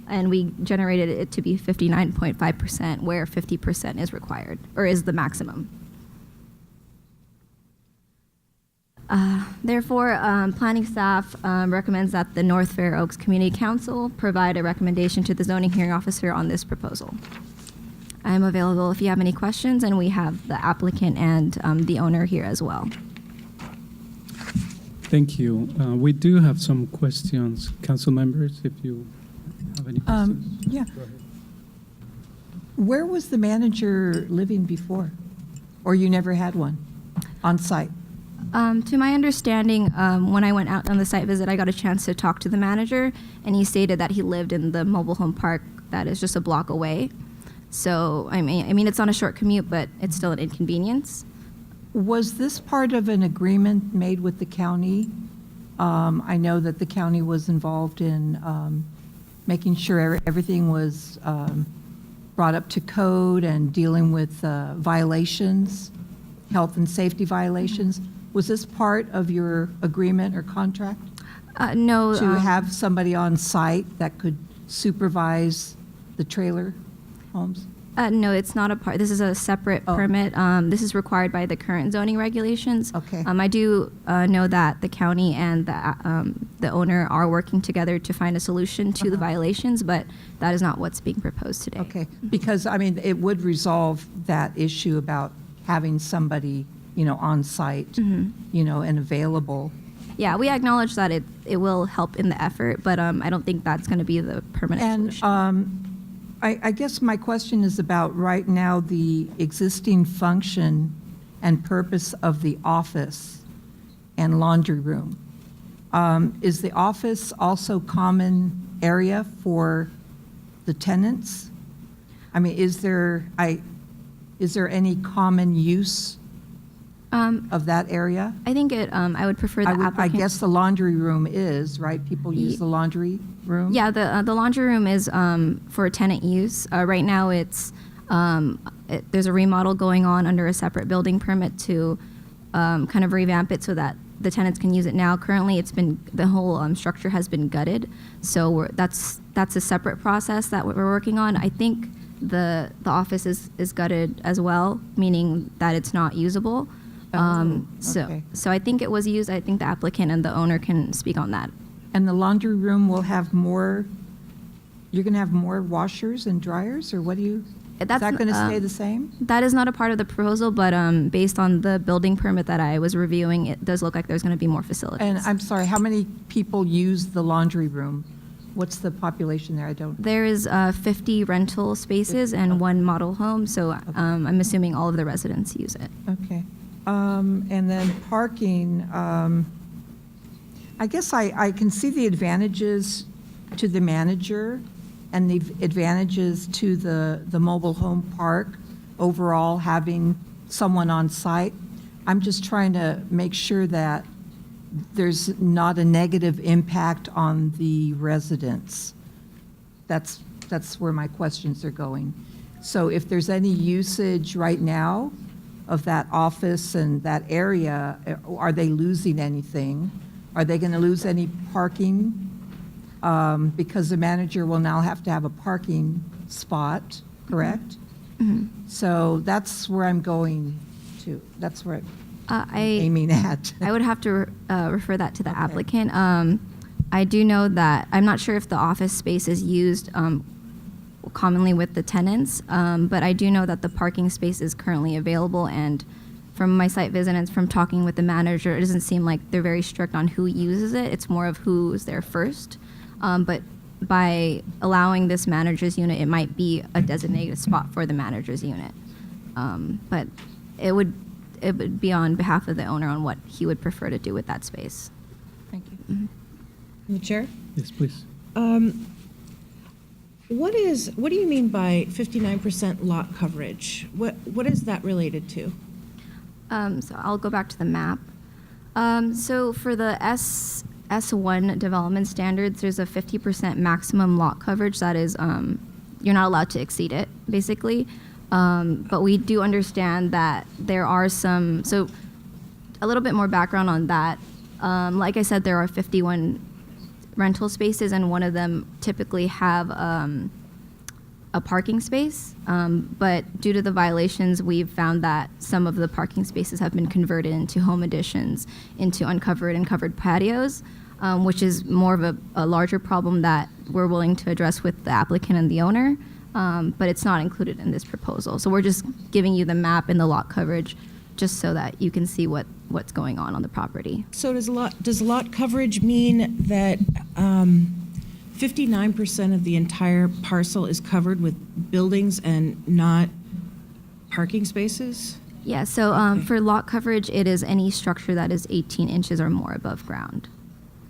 and we generated it to be 59.5%, where 50% is required, or is the maximum. Therefore, planning staff recommends that the North Fair Oaks Community Council provide a recommendation to the zoning hearing officer on this proposal. I am available if you have any questions, and we have the applicant and the owner here as well. Thank you. We do have some questions, council members, if you have any questions. Yeah. Where was the manager living before? Or you never had one on site? To my understanding, when I went out on the site visit, I got a chance to talk to the manager, and he stated that he lived in the mobile home park that is just a block away. So, I mean, it's on a short commute, but it's still an inconvenience. Was this part of an agreement made with the county? I know that the county was involved in making sure everything was brought up to code and dealing with violations, health and safety violations. Was this part of your agreement or contract? No. To have somebody on site that could supervise the trailer homes? No, it's not a part. This is a separate permit. This is required by the current zoning regulations. Okay. I do know that the county and the owner are working together to find a solution to the violations, but that is not what's being proposed today. Okay, because, I mean, it would resolve that issue about having somebody, on site, and available. Yeah, we acknowledge that it will help in the effort, but I don't think that's going to be the permanent solution. And I guess my question is about right now the existing function and purpose of the office and laundry room. Is the office also common area for the tenants? I mean, is there any common use of that area? I think I would prefer the applicant. I guess the laundry room is, right? People use the laundry room? Yeah, the laundry room is for tenant use. Right now, there's a remodel going on under a separate building permit to kind of revamp it so that the tenants can use it now. Currently, the whole structure has been gutted, so that's a separate process that we're working on. I think the office is gutted as well, meaning that it's not usable. Okay. So I think it was used. I think the applicant and the owner can speak on that. And the laundry room will have more, you're going to have more washers and dryers, or what do you, is that going to stay the same? That is not a part of the proposal, but based on the building permit that I was reviewing, it does look like there's going to be more facilities. And I'm sorry, how many people use the laundry room? What's the population there? There is 50 rental spaces and one model home, so I'm assuming all of the residents use it. Okay. And then parking, I guess I can see the advantages to the manager and the advantages to the mobile home park, overall having someone on site. I'm just trying to make sure that there's not a negative impact on the residents. That's where my questions are going. So if there's any usage right now of that office and that area, are they losing anything? Are they going to lose any parking? Because the manager will now have to have a parking spot, correct? Mm-hmm. So that's where I'm going to. That's where I'm aiming at. I would have to refer that to the applicant. I do know that, I'm not sure if the office space is used commonly with the tenants, but I do know that the parking space is currently available, and from my site visit and from talking with the manager, it doesn't seem like they're very strict on who uses it. It's more of who's there first. But by allowing this manager's unit, it might be a designated spot for the manager's unit. But it would be on behalf of the owner on what he would prefer to do with that space. Thank you. Mm-hmm. The chair? Yes, please. What do you mean by 59% lot coverage? What is that related to? So I'll go back to the map. So for the S1 development standards, there's a 50% maximum lot coverage that is, you're not allowed to exceed it, basically. But we do understand that there are some, so a little bit more background on that. Like I said, there are 51 rental spaces, and one of them typically have a parking space. But due to the violations, we've found that some of the parking spaces have been converted into home additions, into uncovered and covered patios, which is more of a larger problem that we're willing to address with the applicant and the owner. But it's not included in this proposal. So we're just giving you the map and the lot coverage just so that you can see what's going on the property. So does lot coverage mean that 59% of the entire parcel is covered with buildings and not parking spaces? Yeah, so for lot coverage, it is any structure that is 18 inches or more above ground.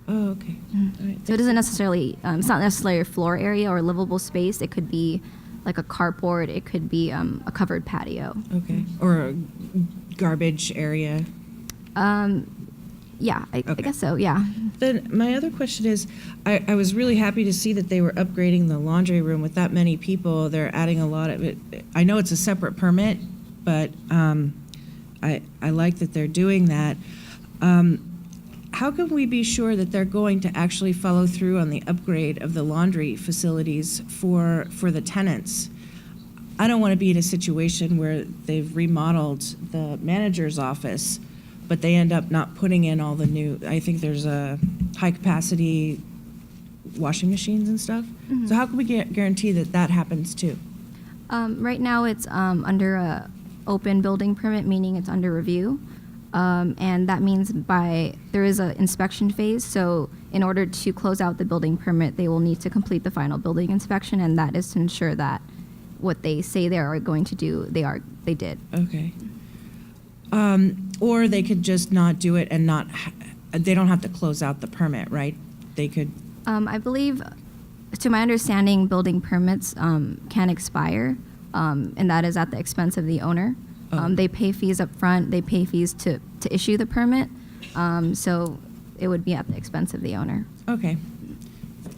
Oh, okay. All right. So it isn't necessarily, it's not necessarily a floor area or livable space. It could be like a carport. It could be a covered patio. Okay. Or a garbage area? Yeah, I guess so, yeah. Then my other question is, I was really happy to see that they were upgrading the laundry room with that many people. They're adding a lot of it. I know it's a separate permit, but I like that they're doing that. How can we be sure that they're going to actually follow through on the upgrade of the laundry facilities for the tenants? I don't want to be in a situation where they've remodeled the manager's office, but they end up not putting in all the new, I think there's a high-capacity washing machines and stuff. Mm-hmm. So how can we guarantee that that happens too? Right now, it's under a open building permit, meaning it's under review. And that means there is an inspection phase. So in order to close out the building permit, they will need to complete the final building inspection, and that is to ensure that what they say they are going to do, they did. Okay. Or they could just not do it and they don't have to close out the permit, right? They could. I believe, to my understanding, building permits can expire, and that is at the expense of the owner. They pay fees up front. They pay fees to issue the permit. So it would be at the expense of the owner. Okay.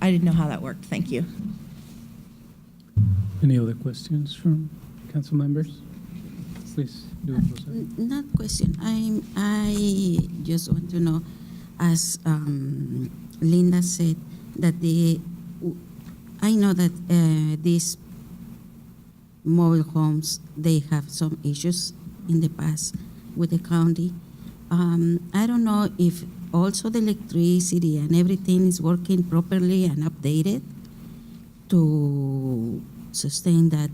I didn't know how that worked. Thank you. Any other questions from council members? Please do it, Rosa. Not question. I just want to know, as Linda said, that I know that these mobile homes, they have some issues in the past with the county. I don't know if also the electricity and everything is working properly and updated to sustain that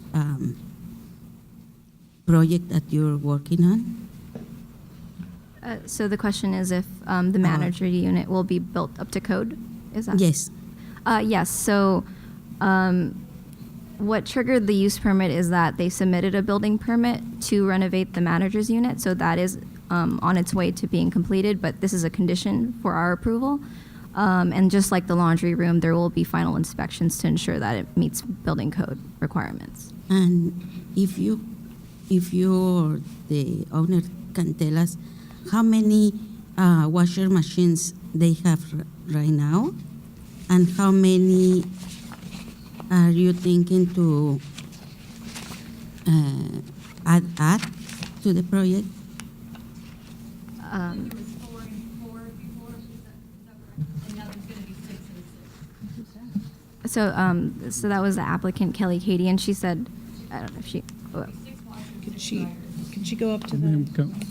project that you're working on. So the question is if the manager unit will be built up to code? Is that? Yes. Yes. So what triggered the use permit is that they submitted a building permit to renovate the manager's unit. So that is on its way to being completed, but this is a condition for our approval. And just like the laundry room, there will be final inspections to ensure that it meets building code requirements. And if you or the owner can tell us how many washer machines they have right now, and how many are you thinking to add to the project? So that was the applicant, Kelly Katie, and she said, I don't know if she. Could she go up to the?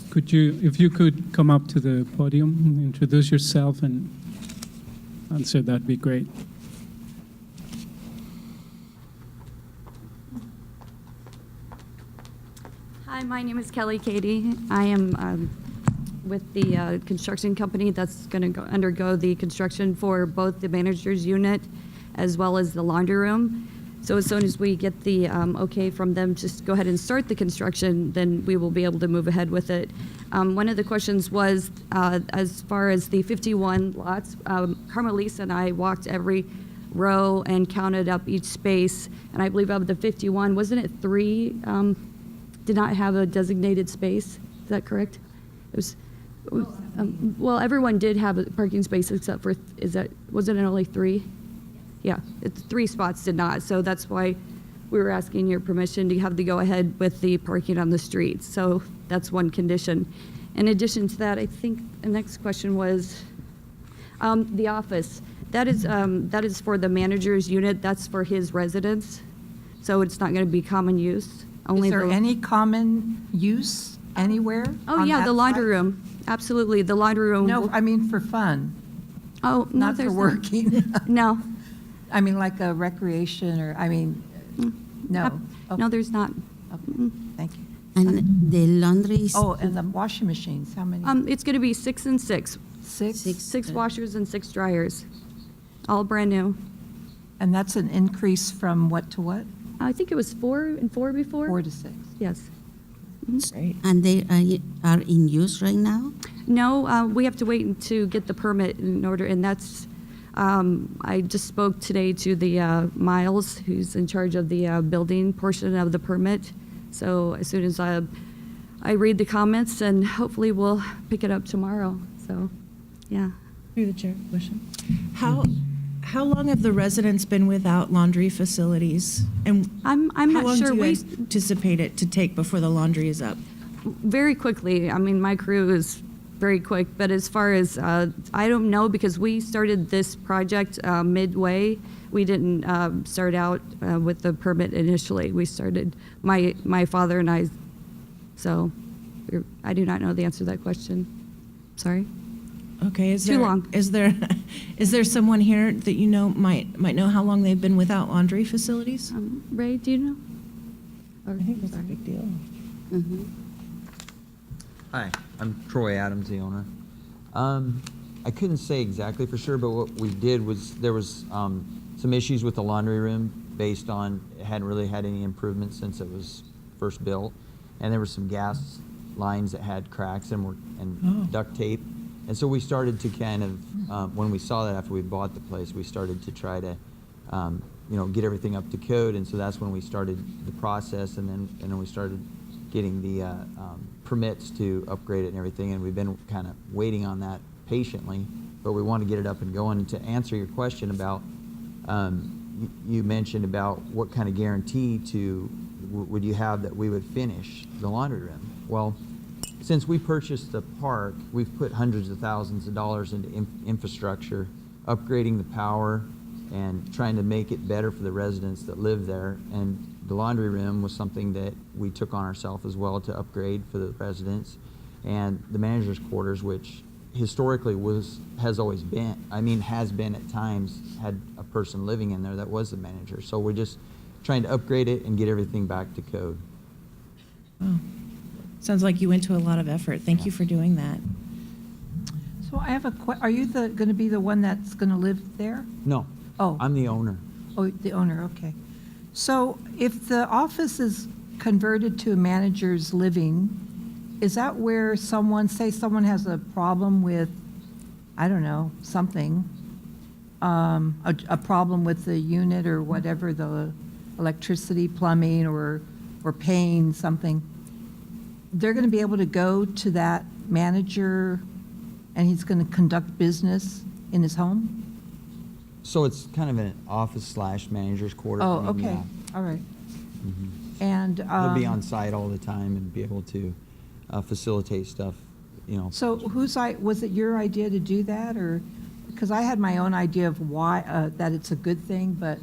Could you, if you could come up to the podium, introduce yourself and answer, that'd be great. Hi, my name is Kelly Katie. I am with the construction company that's going to undergo the construction for both the manager's unit as well as the laundry room. So as soon as we get the okay from them, just go ahead and start the construction, then we will be able to move ahead with it. One of the questions was, as far as the 51 lots, Carmelisa and I walked every row and counted up each space. And I believe of the 51, wasn't it 3 did not have a designated space? Is that correct? It was, well, everyone did have a parking space except for, wasn't it only 3? Yeah, it's 3 spots did not. So that's why we were asking your permission to have the go-ahead with the parking on the streets. So that's one condition. In addition to that, I think the next question was the office. That is for the manager's unit. That's for his residence. So it's not going to be common use. Only Is there any common use anywhere? Oh, on yeah, that the laundry site? room. Absolutely, the laundry room. No, I mean for fun. Oh, no, Not for there's working. No. I mean like a recreation or, no. No, there's not. Okay, thank you. And the laundry is. Oh, and the washing machines, how many? It's going to be 6 and 6. 6? 6 washers and 6 dryers, all brand new. And that's an increase from what to what? I think it was 4 and 4 before. 4 to 6. Yes. Great. And they are in use right now? No, we have to wait to get the permit in order, and that's, I just spoke today to the Miles, who's in charge of the building portion of the permit. So as soon as I read the comments, and hopefully we'll pick it up tomorrow. So, yeah. Through the chair, question. How long have the residents been without laundry facilities? And I'm how not long sure. do you We anticipate it to take before the laundry is up? very quickly. I mean, my crew is very quick, but as far as I don't know, because we started this project midway. We didn't start out with the permit initially. We started my father and I. So I do not know the answer to that question. Sorry. Okay, Too long. Is there someone here that you know might know how long they've been without laundry facilities? Ray, do you know? I think that's a big deal. Mm-hmm. Hi, I'm Troy Adams, the owner. I couldn't say exactly for sure, but what we did was there was some issues with the laundry room based on it hadn't really had any improvements since it was first built, and there were some gas lines that had cracks and duct tape, and so we started to kind of when we saw that after we bought the place, we started to try to get everything up to code, and so that's when we started the process, and then we started getting the permits to upgrade it and everything, and we've been kind of waiting on that patiently, but we want to get it up and going. To answer your question about, you mentioned about what kind of guarantee would you have that we would finish the laundry room? Well, since we purchased the park, we've put hundreds of thousands of dollars into infrastructure, upgrading the power and trying to make it better for the residents that live there. And the laundry room was something that we took on ourselves as well to upgrade for the residents. And the manager's quarters, which historically has been at times, had a person living in there that was the manager. So we're just trying to upgrade it and get everything back to code. Oh. Sounds like you went to a lot of effort. Thank you for doing that. So I have are you going to be the one that's going to live there? No. Oh. I'm the owner. Oh, the owner, okay. So if the office is converted to a manager's living, is that where someone has a problem with, I don't know, something, a problem with the unit or whatever, the electricity, plumbing, or paying something, they're going to be able to go to that manager and he's going to conduct business in his home? So it's kind of an office / manager's quarter. Oh, I mean, okay, yeah. all right. Mm-hmm. And He'll be on site all the time and be able to facilitate stuff, So was it your idea to do that, or, because I had my own idea of why, that it's a good thing, but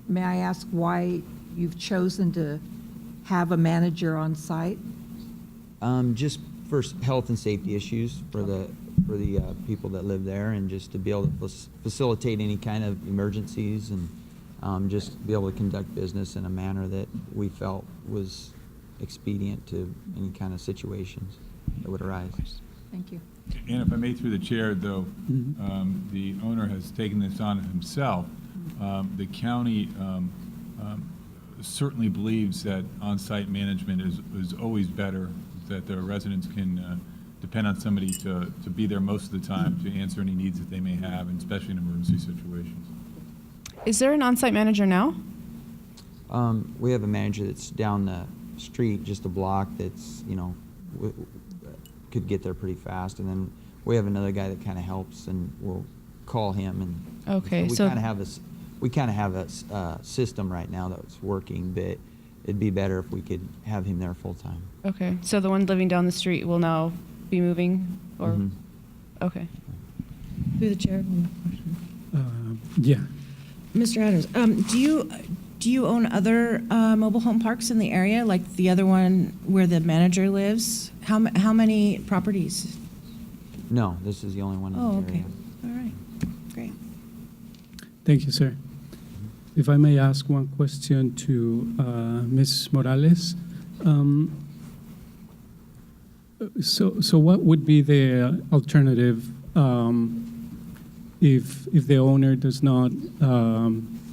may I ask why you've chosen to have a manager on site? Just for health and safety issues for the people that live there, and just to be able to facilitate any kind of emergencies, and just be able to conduct business in a manner that we felt was expedient to any kind of situations that would arise. Thank you. And if I may, through the chair, though, the owner has taken this on himself. The county certainly believes that on-site management is always better, that the residents can depend on somebody to be there most of the time to answer any needs that they may have, and especially in emergency situations. Is there an on-site manager now? We have a manager that's down the street, just a block, that's, could get there pretty fast. And then we have another guy that kind of helps, and we'll call him. And Okay, we so- kind of have a system right now that's working, but it'd be better if we could have him there full time. Okay, so the one living down the street will now be moving, or? Mhm. Okay. Through the chair. Yeah. Mr. Adams, do you own other mobile home parks in the area, like the other one where the manager lives? How many properties? No, this is the only one in Oh, the okay. area. All right. Great. Thank you, sir. If I may ask one question to Ms. Morales. So what would be the alternative if the owner does not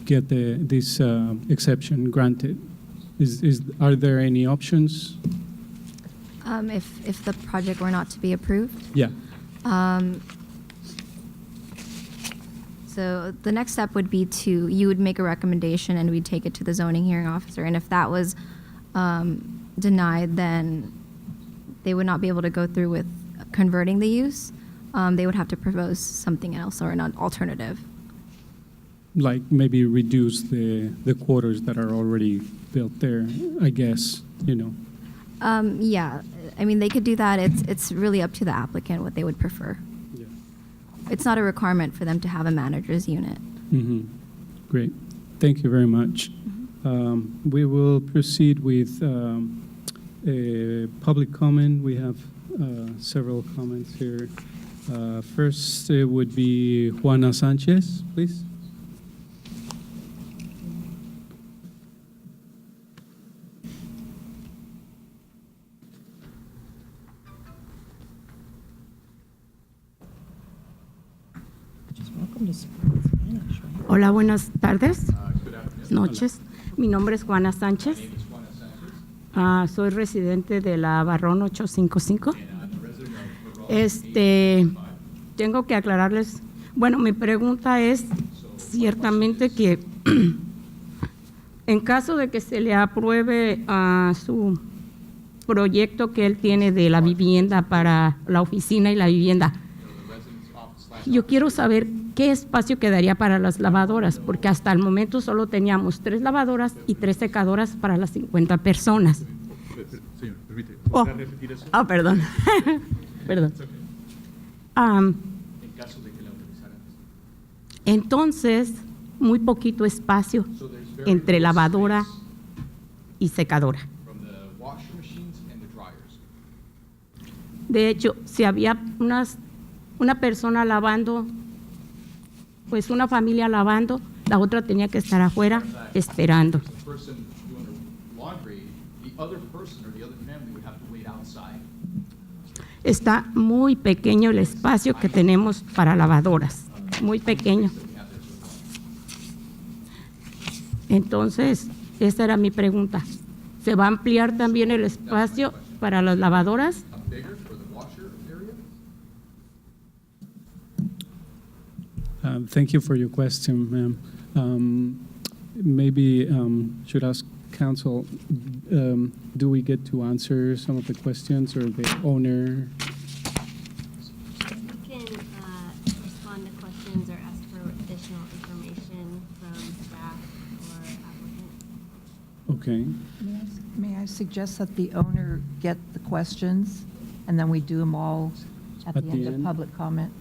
get this exception granted? Are there any options? If the project were not to be approved? Yeah. So the next step would be you would make a recommendation and we'd take it to the zoning hearing officer. And if that was denied, then they would not be able to go through with converting the use. They would have to propose something else or an alternative. Like maybe reduce the quarters that are already built there, I guess, Yeah, I mean, they could do that. It's really up to the applicant what they would prefer. Yeah. It's not a requirement for them to have a manager's unit. Mm-hmm. Great. Thank you very much. We will proceed with a public comment. We have several comments here. First would be Juana Sanchez, please. Hola, buenas tardes. Noches. Mi nombre es Juana Sánchez. Soy residente de la Barrón 855. Tengo que aclararles. Bueno, mi pregunta es ciertamente que en caso de que se le apruebe su proyecto que él tiene de la vivienda para la oficina y la vivienda, yo quiero saber qué espacio quedaría para las lavadoras, porque hasta el momento solo teníamos 3 lavadoras y 3 secadoras para las 50 personas. Señor, permite, Oh. ¿podría repetir eso? Perdón. Perdón. En caso de que la autorizaran. Entonces, muy poquito espacio So there's very entre little lavadora space y secadora. from the washer machines and the dryers. De hecho, si había una persona lavando, pues una familia lavando, la otra tenía que estar afuera esperando. The person doing the laundry, the other person or the other family would have to wait outside. Está muy pequeño el espacio que tenemos para lavadoras, muy pequeño. Entonces, esa era mi pregunta. ¿Se va a ampliar también el espacio para las lavadoras? Bigger for the washer area? Thank you for your question, ma'am. Maybe should ask council, do we get to answer some of the questions, or the owner? You can respond to questions or ask for additional information from staff or applicant. Okay. May I suggest that the owner get the questions, and then we do them all at the end of public comment?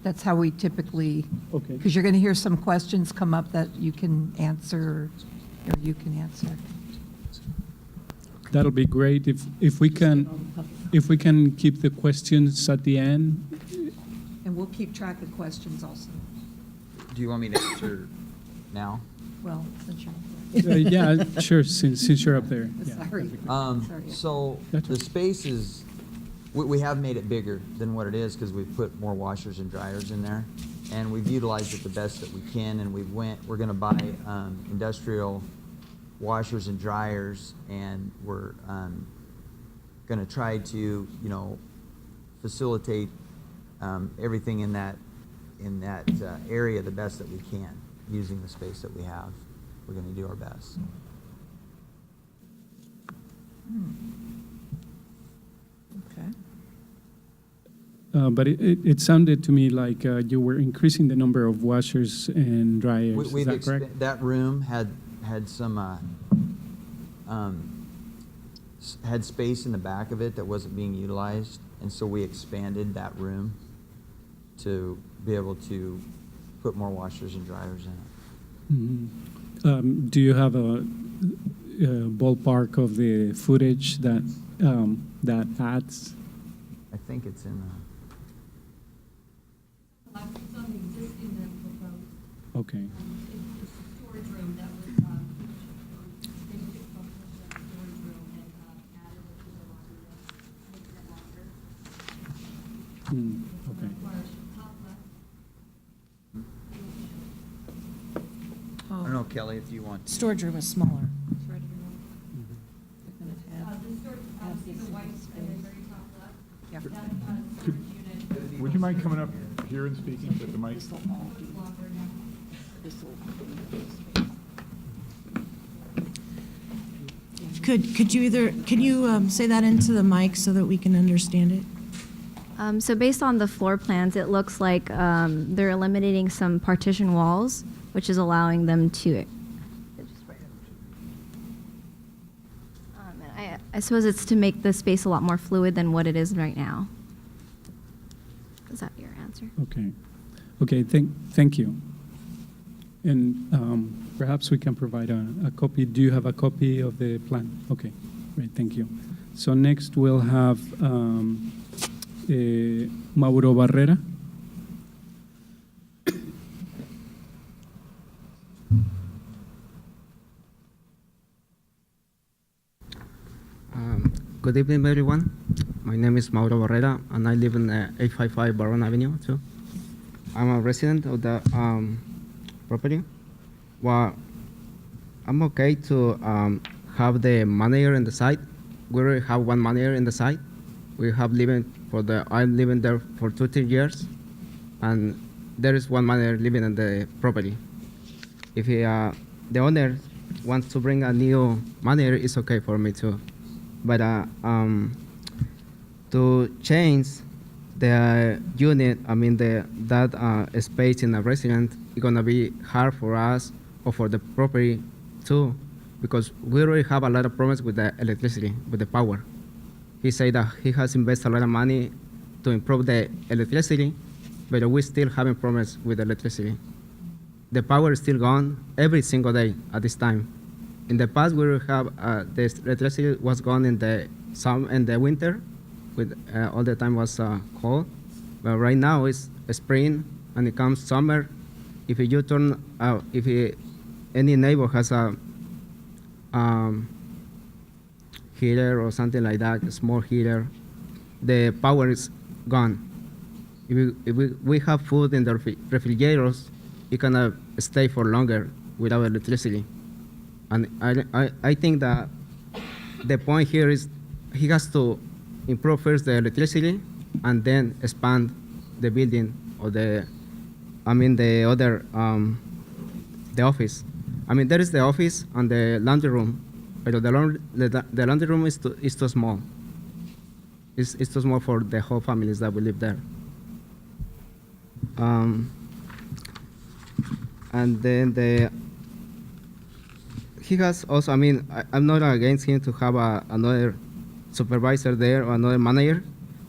That's how we typically, Okay. because you're going to hear some questions come up that you can answer, or you can answer. That'll be great if we can keep the questions at the end. And we'll keep track of questions also. Do you want me to answer now? Well, since you're. Yeah, sure, since you're up there. Yeah. Sorry. Sorry. So the space is, we have made it bigger than what it is because we've put more washers and dryers in there, and we've utilized it the best that we can. And we're going to buy industrial washers and dryers, and we're going to try to facilitate everything in that area the best that we can. using the space that we have. We're going to do our best. Okay. But it sounded to me like you were increasing the number of washers and dryers. Is that correct? That room had some had space in the back of it that wasn't being utilized, and so we expanded that room to be able to put more washers and dryers in it. Mm-hmm. Do you have a ballpark of the footage that that adds? I think it's in It's on the existing that proposed. Okay. It's a storage room that was, they picked up the storage room and added it to the laundry room, making it longer. Okay. Requires top left. I don't know, Kelly, if you want. Storage room is smaller. The storage, see the white and the very top left? Yeah. That's a storage unit. Would you mind coming up here and speaking to the mic? Could you can you say that into the mic so that we can understand it? So based on the floor plans, it looks like they're eliminating some partition walls, which is allowing them to. I suppose it's to make the space a lot more fluid than what it is right now. Is that your answer? Okay. Okay. Thank you. And perhaps we can provide a copy. Do you have a copy of the plan? Okay. Great. Thank you. So next we'll have Mauro Barrera. Good evening, everyone. My name is Mauro Barrera, and I live in 855 Baron Avenue, too. I'm a resident of the property. Well, I'm okay to have the manager in the site. We already have one manager in the site. We have I'm living there for 2-3 years, and there is one manager living in the property. If the owner wants to bring a new manager, it's okay for me too. But to change the unit, that space in a resident, it's gonna be hard for us or for the property too, because we already have a lot of problems with the electricity, with the power. He said that he has invested a lot of money to improve the electricity, but we still having problems with electricity. The power is still gone every single day at this time. In the past, we would have the electricity was gone in the winter, with all the time was cold. But right now it's spring and it comes summer. If you turn, any neighbor has a heater or something like that, a small heater, the power is gone. If we have food in the refrigerators, it cannot stay for longer without electricity. And I think that the point here is he has to improve first the electricity and then expand the building or the office. There is the office and the laundry room, but the laundry room is too small. It's too small for the whole families that will live there. And then he has also, I'm not against him to have another supervisor there or another manager,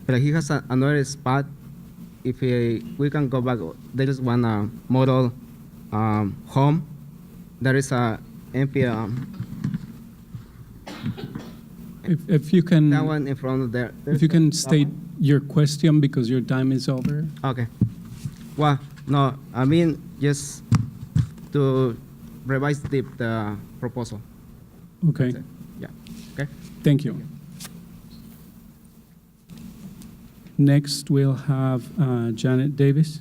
but he has another spot. If we can go back, there is one model home. There is a empty. If you can. That one in front of there. If you can state your question because your time is over. Okay. Well, no, just to revise the proposal. Okay. Yeah. Okay. Thank you. Next, we'll have Janet Davis.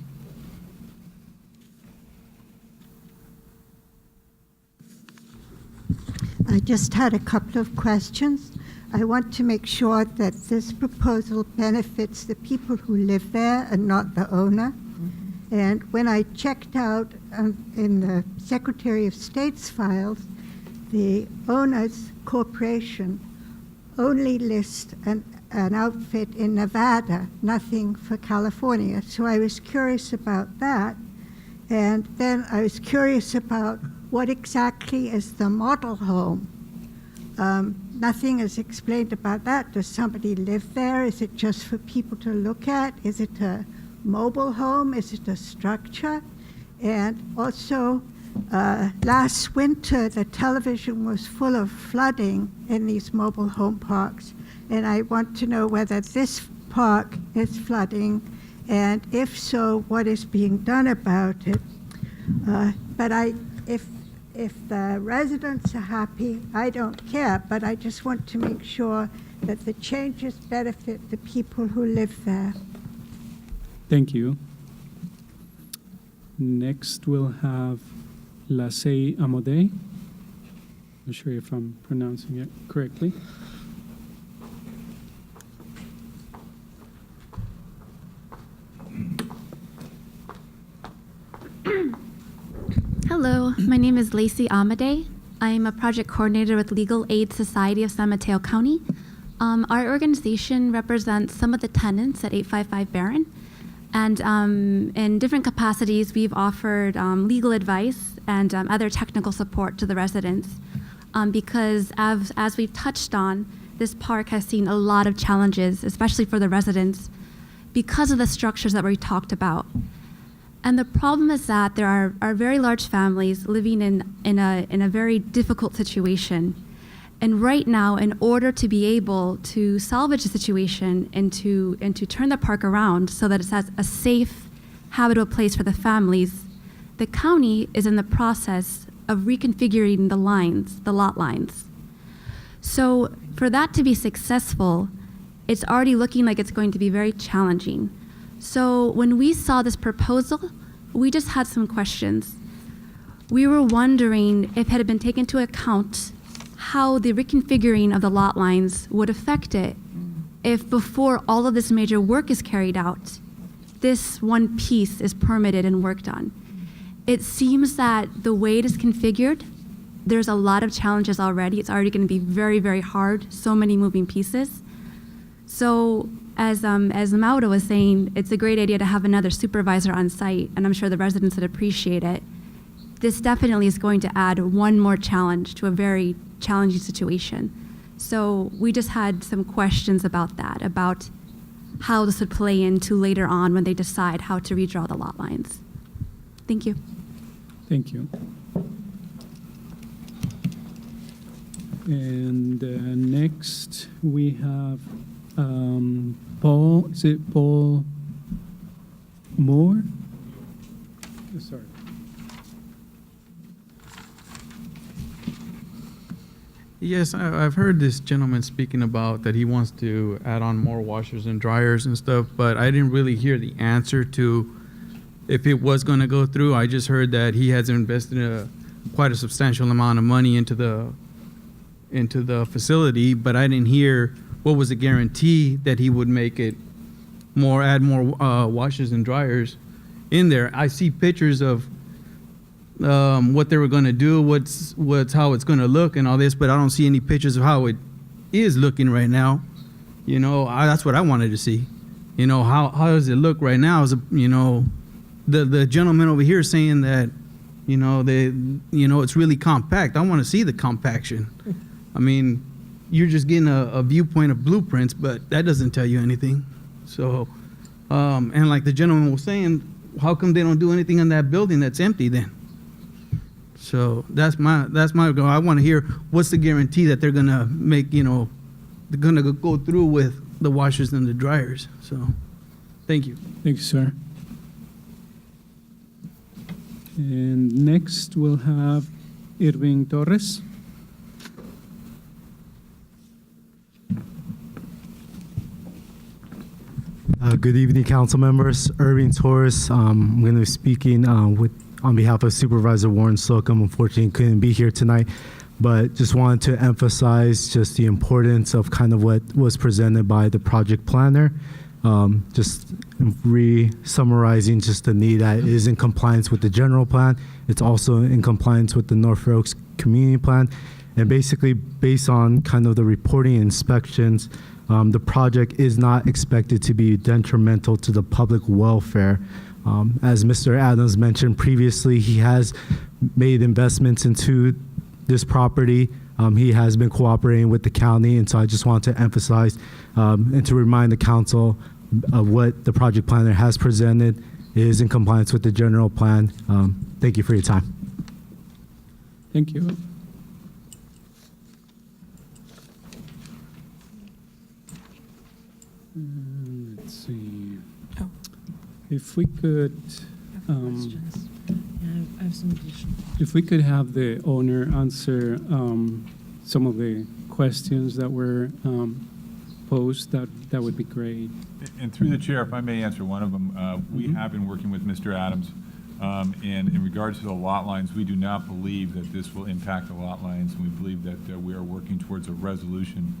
I just had a couple of questions. I want to make sure that this proposal benefits the people who live there and not the owner. And when I checked out in the Secretary of State's files, the owner's corporation only lists an outfit in Nevada, nothing for California. So I was curious about that. And then I was curious about what exactly is the model home. Nothing is explained about that. Does somebody live there? Is it just for people to look at? Is it a mobile home? Is it a structure? And also, last winter, the television was full of flooding in these mobile home parks. And I want to know whether this park is flooding, and if so, what is being done about it. But if the residents are happy, I don't care, but I just want to make sure that the changes benefit the people who live there. Thank you. Next, we'll have Lasei Amode. Not sure if I'm pronouncing it correctly. Hello, my name is Lacey Amade. I'm a project coordinator with Legal Aid Society of San Mateo County. Our organization represents some of the tenants at 855 Barron. And in different capacities, we've offered legal advice and other technical support to the residents. Because as we've touched on, this park has seen a lot of challenges, especially for the residents, because of the structures that we talked about. And the problem is that there are very large families living in a very difficult situation. And right now, in order to be able to salvage the situation and to turn the park around so that it's a safe, habitable place for the families, the county is in the process of reconfiguring the lot lines. So for that to be successful, it's already looking like it's going to be very challenging. So when we saw this proposal, we just had some questions. We were wondering if it had been taken into account how the reconfiguring of the lot lines would affect it if before all of this major work is carried out, this one piece is permitted and worked on. It seems that the way it is configured, there's a lot of challenges already. It's already going to be very, very hard, so many moving pieces. So as Mauro was saying, it's a great idea to have another supervisor on site, and I'm sure the residents would appreciate it. This definitely is going to add one more challenge to a very challenging situation. So we just had some questions about that, about how this would play into later on when they decide how to redraw the lot lines. Thank you. Thank you. And next we have Paul, is it Paul Moore? Sorry. Yes, I've heard this gentleman speaking about that he wants to add on more washers and dryers and stuff, but I didn't really hear the answer to if it was going to go through. I just heard that he has invested quite a substantial amount of money into the facility, but I didn't hear what was the guarantee that he would make it add more washers and dryers in there. I see pictures of what they were going to do, how it's going to look and all this, but I don't see any pictures of how it is looking right now. You know, that's what I wanted to see. You know, how does it look right now? The gentleman over here saying that, it's really compact. I want to see the compaction. I mean, you're just getting a viewpoint of blueprints, but that doesn't tell you anything. So, and like the gentleman was saying, how come they don't do anything in that building that's empty then? So that's my goal. I want to hear what's the guarantee that they're gonna make, they're gonna go through with the washers and the dryers. So, thank you. Thank you, sir. And next we'll have Irving Torres. Good evening, council members. Irving Torres. I'm going to be speaking on behalf of Supervisor Warren Slocum. Unfortunately, couldn't be here tonight, but just wanted to emphasize just the importance of kind of what was presented by the project planner Just re-summarizing just the need that is in compliance with the general plan. It's also in compliance with the North Fair Oaks community plan. And basically, based on kind of the reporting inspections, the project is not expected to be detrimental to the public welfare. As Mr. Adams mentioned previously, he has made investments into this property. He has been cooperating with the county, and so I just want to emphasize and to remind the council of what the project planner has presented is in compliance with the general plan. Thank you for your time. Thank you. Let's see. If we could, I have some additional. if we could have the owner answer some of the questions that were posed, that would be great. And through the chair, if I may answer one of them, we have been working with Mr. Adams, and in regards to the lot lines, we do not believe that this will impact the lot lines, and we believe that we are working towards a resolution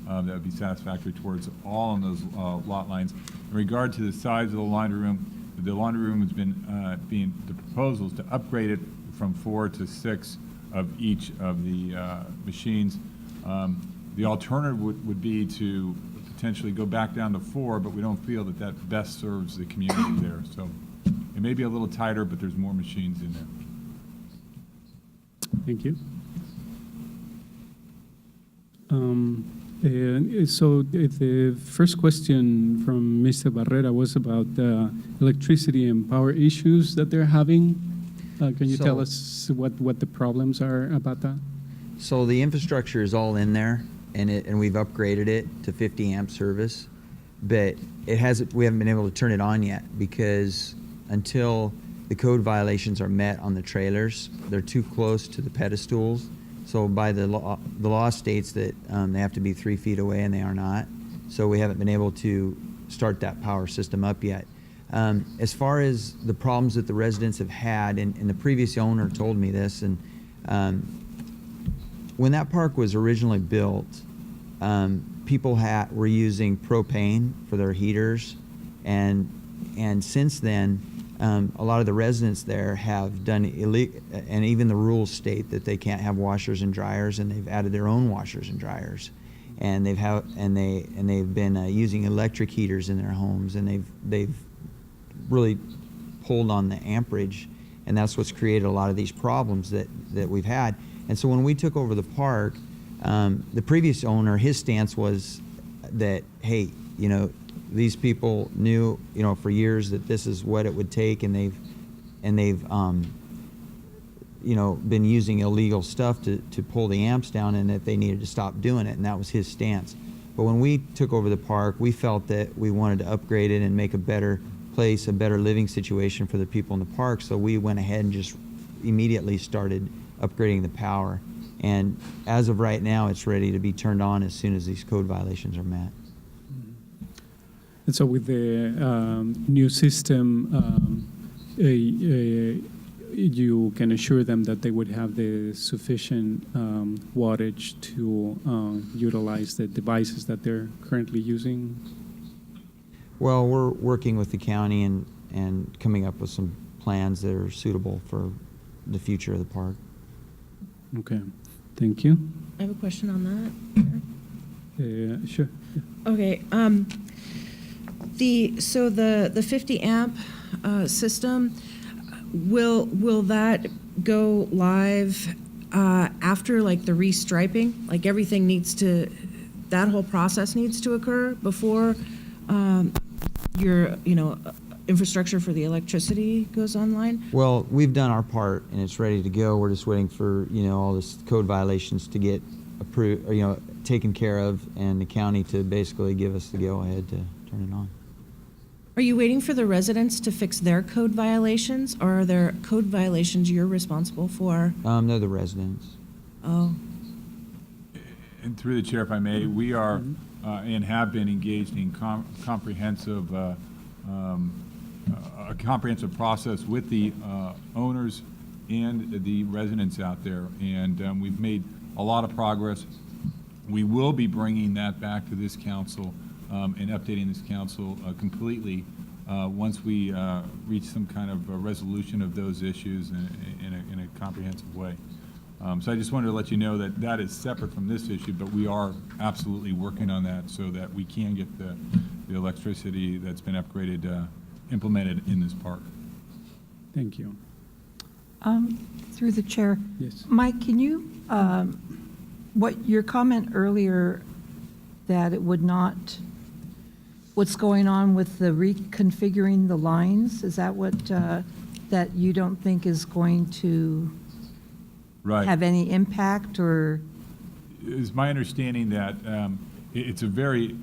that would be satisfactory towards all of those lot lines. In regard to the size of the laundry room has been the proposals to upgrade it from 4 to 6 of each of the machines. The alternative would be to potentially go back down to 4, but we don't feel that that best serves the community there. So it may be a little tighter, but there's more machines in there. Thank you. So the first question from Mr. Barrera was about electricity and power issues that they're having. Can you tell us what the problems are about that? So the infrastructure is all in there, and we've upgraded it to 50 amp service, but we haven't been able to turn it on yet because until the code violations are met on the trailers, they're too close to the pedestals. So by the law states that they have to be 3 feet away, and they are not. So we haven't been able to start that power system up yet. As far as the problems that the residents have had, and the previous owner told me this, and when that park was originally built, people were using propane for their heaters, and since then, a lot of the residents there have done and even the rules state that they can't have washers and dryers, and they've added their own washers and dryers, and they've been using electric heaters in their homes, and they've really pulled on the amperage, and that's what's created a lot of these problems that we've had. And so when we took over the park, the previous owner, his stance was that, hey, these people knew, for years that this is what it would take, and they've been using illegal stuff to pull the amps down, and that they needed to stop doing it, and that was his stance. But when we took over the park, we felt that we wanted to upgrade it and make a better place, a better living situation for the people in the park, so we went ahead and just immediately started upgrading the power. And as of right now, it's ready to be turned on as soon as these code violations are met. And so with the new system, you can assure them that they would have the sufficient wattage to utilize the devices that they're currently using? Well, we're working with the county and coming up with some plans that are suitable for the future of the park. Okay, thank you. I have a question on that. Sure. Okay. The 50 amp system, will that go live after like the restriping? Like everything that whole process needs to occur before your infrastructure for the electricity goes online? Well, we've done our part and it's ready to go. We're just waiting for all this code violations to get approved, taken care of, and the county to basically give us the go-ahead to turn it on. Are you waiting for the residents to fix their code violations, or are there code violations you're responsible for? They're the residents. Oh. And through the chair, if I may, we are and have been engaged in a comprehensive process with the owners and the residents out there, and we've made a lot of progress. We will be bringing that back to this council and updating this council completely once we reach some kind of a resolution of those issues in a comprehensive way. So I just wanted to let you know that that is separate from this issue, but we are absolutely working on that so that we can get the electricity that's been upgraded implemented in this park. Thank you. Through the chair. Yes. Mike, can you, what your comment earlier that it would not, what's going on with the reconfiguring the lines, is that what, that you don't think is going to Right. have any impact, or? It's my understanding that it's a very,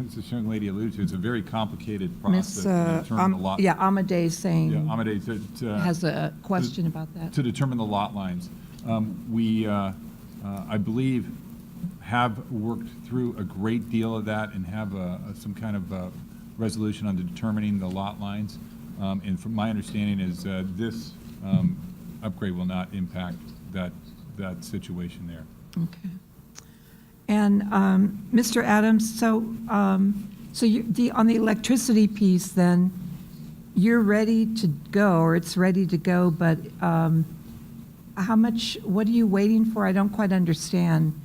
as this young lady alluded to, it's a very complicated process. Miss, to determine the lot. yeah, Amadei saying. Yeah, Amadei Has a question about that. To determine the lot lines. We, I believe, have worked through a great deal of that and have some kind of resolution on determining the lot lines. And from my understanding is this upgrade will not impact that situation there. Okay. And Mr. Adams, so on the electricity piece, then you're ready to go, or it's ready to go, but how much? What are you waiting for? I don't quite understand.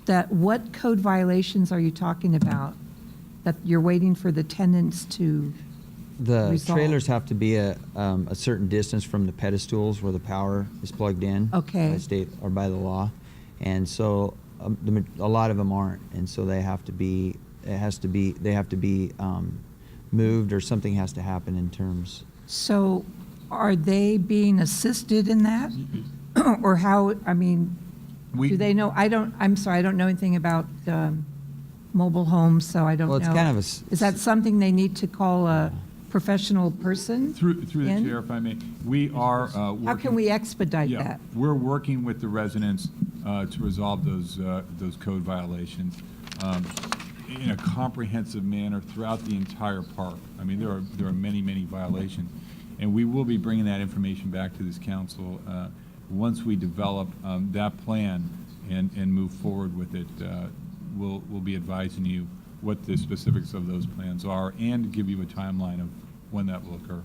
That what code violations are you talking about? That you're waiting for the tenants to The resolve? trailers have to be a certain distance from the pedestals where the power is plugged in. Okay. By state or by the law. And so a lot of them aren't. And so they have to be, they have to be moved, or something has to happen in terms. So are they being assisted in that? Or how, I mean, do they know? I'm sorry, I don't know anything about mobile homes, so I don't know. Well, it's kind of Is that something they need to call a professional person? Through the in? chair, if I may, we are working. How can we expedite Yeah, that? we're working with the residents to resolve those code violations in a comprehensive manner throughout the entire park. I mean, there are many, many violations, and we will be bringing that information back to this council once we develop that plan and move forward with it. We'll be advising you what the specifics of those plans are and give you a timeline of when that will occur.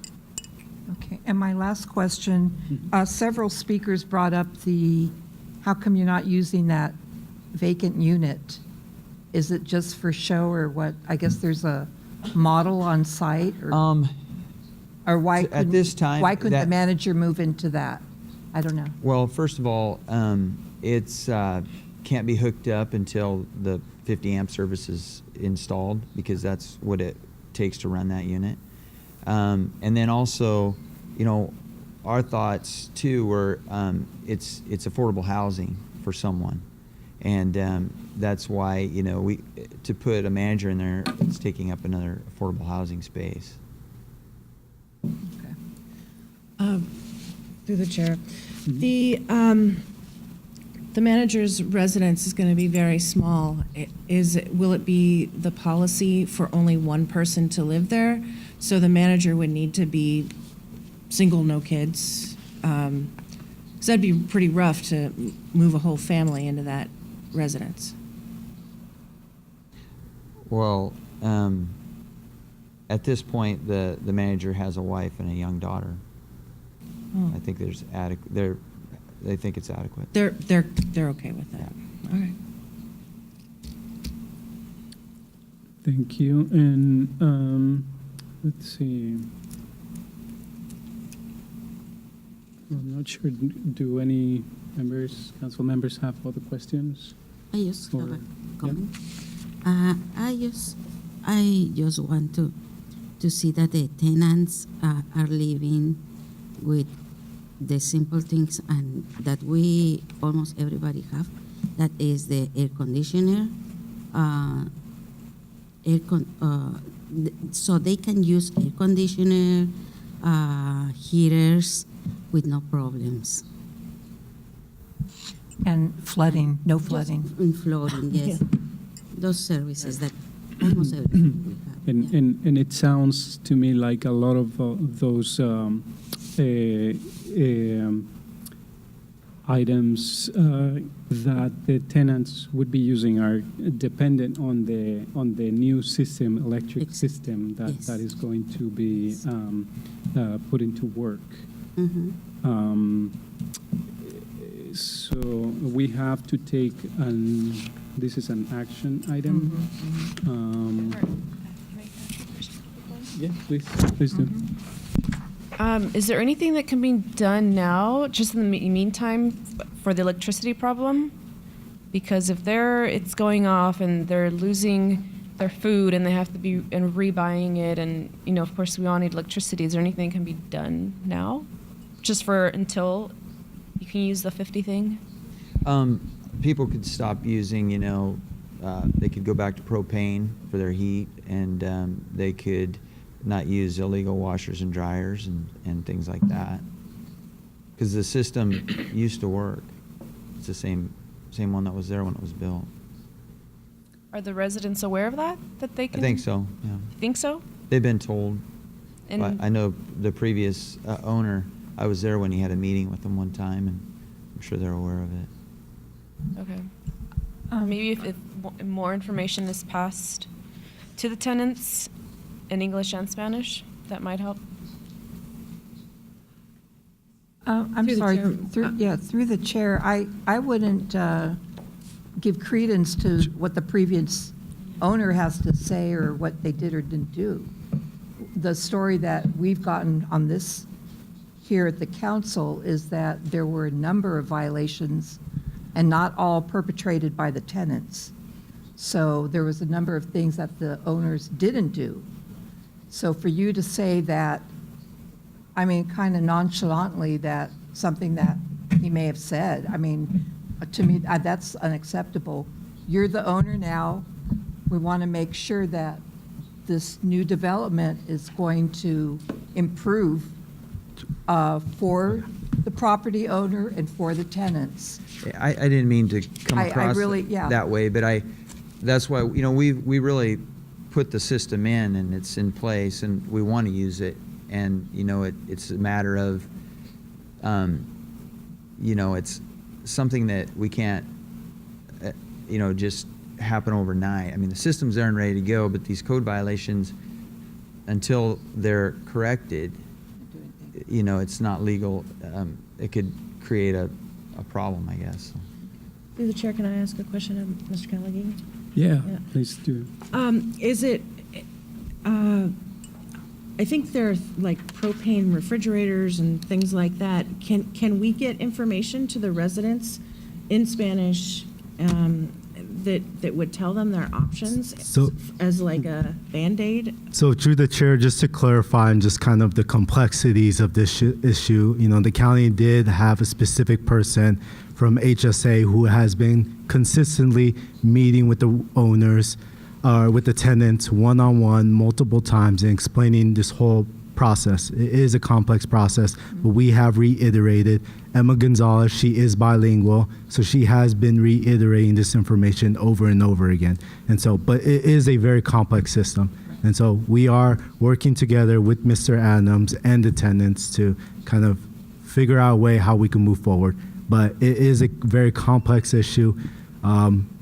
Okay, and my last question, several speakers brought up how come you're not using that vacant unit? Is it just for show, or what? I guess there's a model on site, or why At this time, why couldn't the that- manager move into that? I don't know. Well, first of all, it's can't be hooked up until the 50 amp service is installed, because that's what it takes to run that unit. And then also, our thoughts too were it's affordable housing for someone, and that's why we to put a manager in there, it's taking up another affordable housing space. Through the chair, the manager's residence is going to be very small. Will it be the policy for only one person to live there? So the manager would need to be single, no kids. So that'd be pretty rough to move a whole family into that residence. Well, at this point, the manager has a wife and a young daughter. Oh. I think there's they think it's adequate. They're okay with that. All right. Thank you. And let's see. I'm not sure. Do any council members, have other questions? I just have Or- a comment. I just want to see that the tenants are living with the simple things and that we almost everybody have. That is the air conditioner. So they can use air conditioner, heaters with no problems. And flooding, no flooding. Just in flooding, yes. Those services that almost everybody we have. And it sounds to me like a lot of those items that the tenants would be using are dependent on the new system, electric system that is going to be put into work. So we have to take this is an action item. Yeah, please do. Is there anything that can be done now, just in the meantime, for the electricity problem? Because if it's going off and they're losing their food and they have to be rebuying it, and of course we all need electricity. Is there anything that can be done now, just for until you can use the 50 thing? People could stop using, they could go back to propane for their heat, and they could not use illegal washers and dryers and things like that. Because the system used to work. It's the same one that was there when it was built. Are the residents aware of that they can? I think so, yeah. You think so? They've been told. And But I know the previous owner, I was there when he had a meeting with them one time, and I'm sure they're aware of it. Okay. Maybe if more information is passed to the tenants in English and Spanish, that might help. I'm Through the sorry, chair. through the chair, I wouldn't give credence to what the previous owner has to say or what they did or didn't do. The story that we've gotten on this here at the council is that there were a number of violations and not all perpetrated by the tenants. So there was a number of things that the owners didn't do. So for you to say that, I mean, kind of nonchalantly, that something that he may have said, I mean, to me, that's unacceptable. You're the owner now. We want to make sure that this new development is going to improve for the property owner and for the tenants. I didn't mean to come I across really- yeah. that way, but that's why, we really put the system in, and it's in place, and we want to use it. And, it's a matter of, it's something that we can't, just happen overnight. I mean, the system's there and ready to go, but these code violations, until they're corrected, it's not legal. It could create a problem, I guess. Through the chair, can I ask a question of Mr. Callagy? Yeah, Yeah. please do. Is it, I think there are like propane refrigerators and things like that. Can we get information to the residents in Spanish that would tell them their options So- as like a Band-Aid? So through the chair, just to clarify and just kind of the complexities of this issue, the county did have a specific person from HSA who has been consistently meeting with the owners, with the tenants one-on-one multiple times and explaining this whole process. It is a complex process, but we have reiterated. Emma Gonzalez, she is bilingual, so she has been reiterating this information over and over again. And so, but it is a very complex system. And so we are working together with Mr. Adams and the tenants to kind of figure out a way how we can move forward. But it is a very complex issue.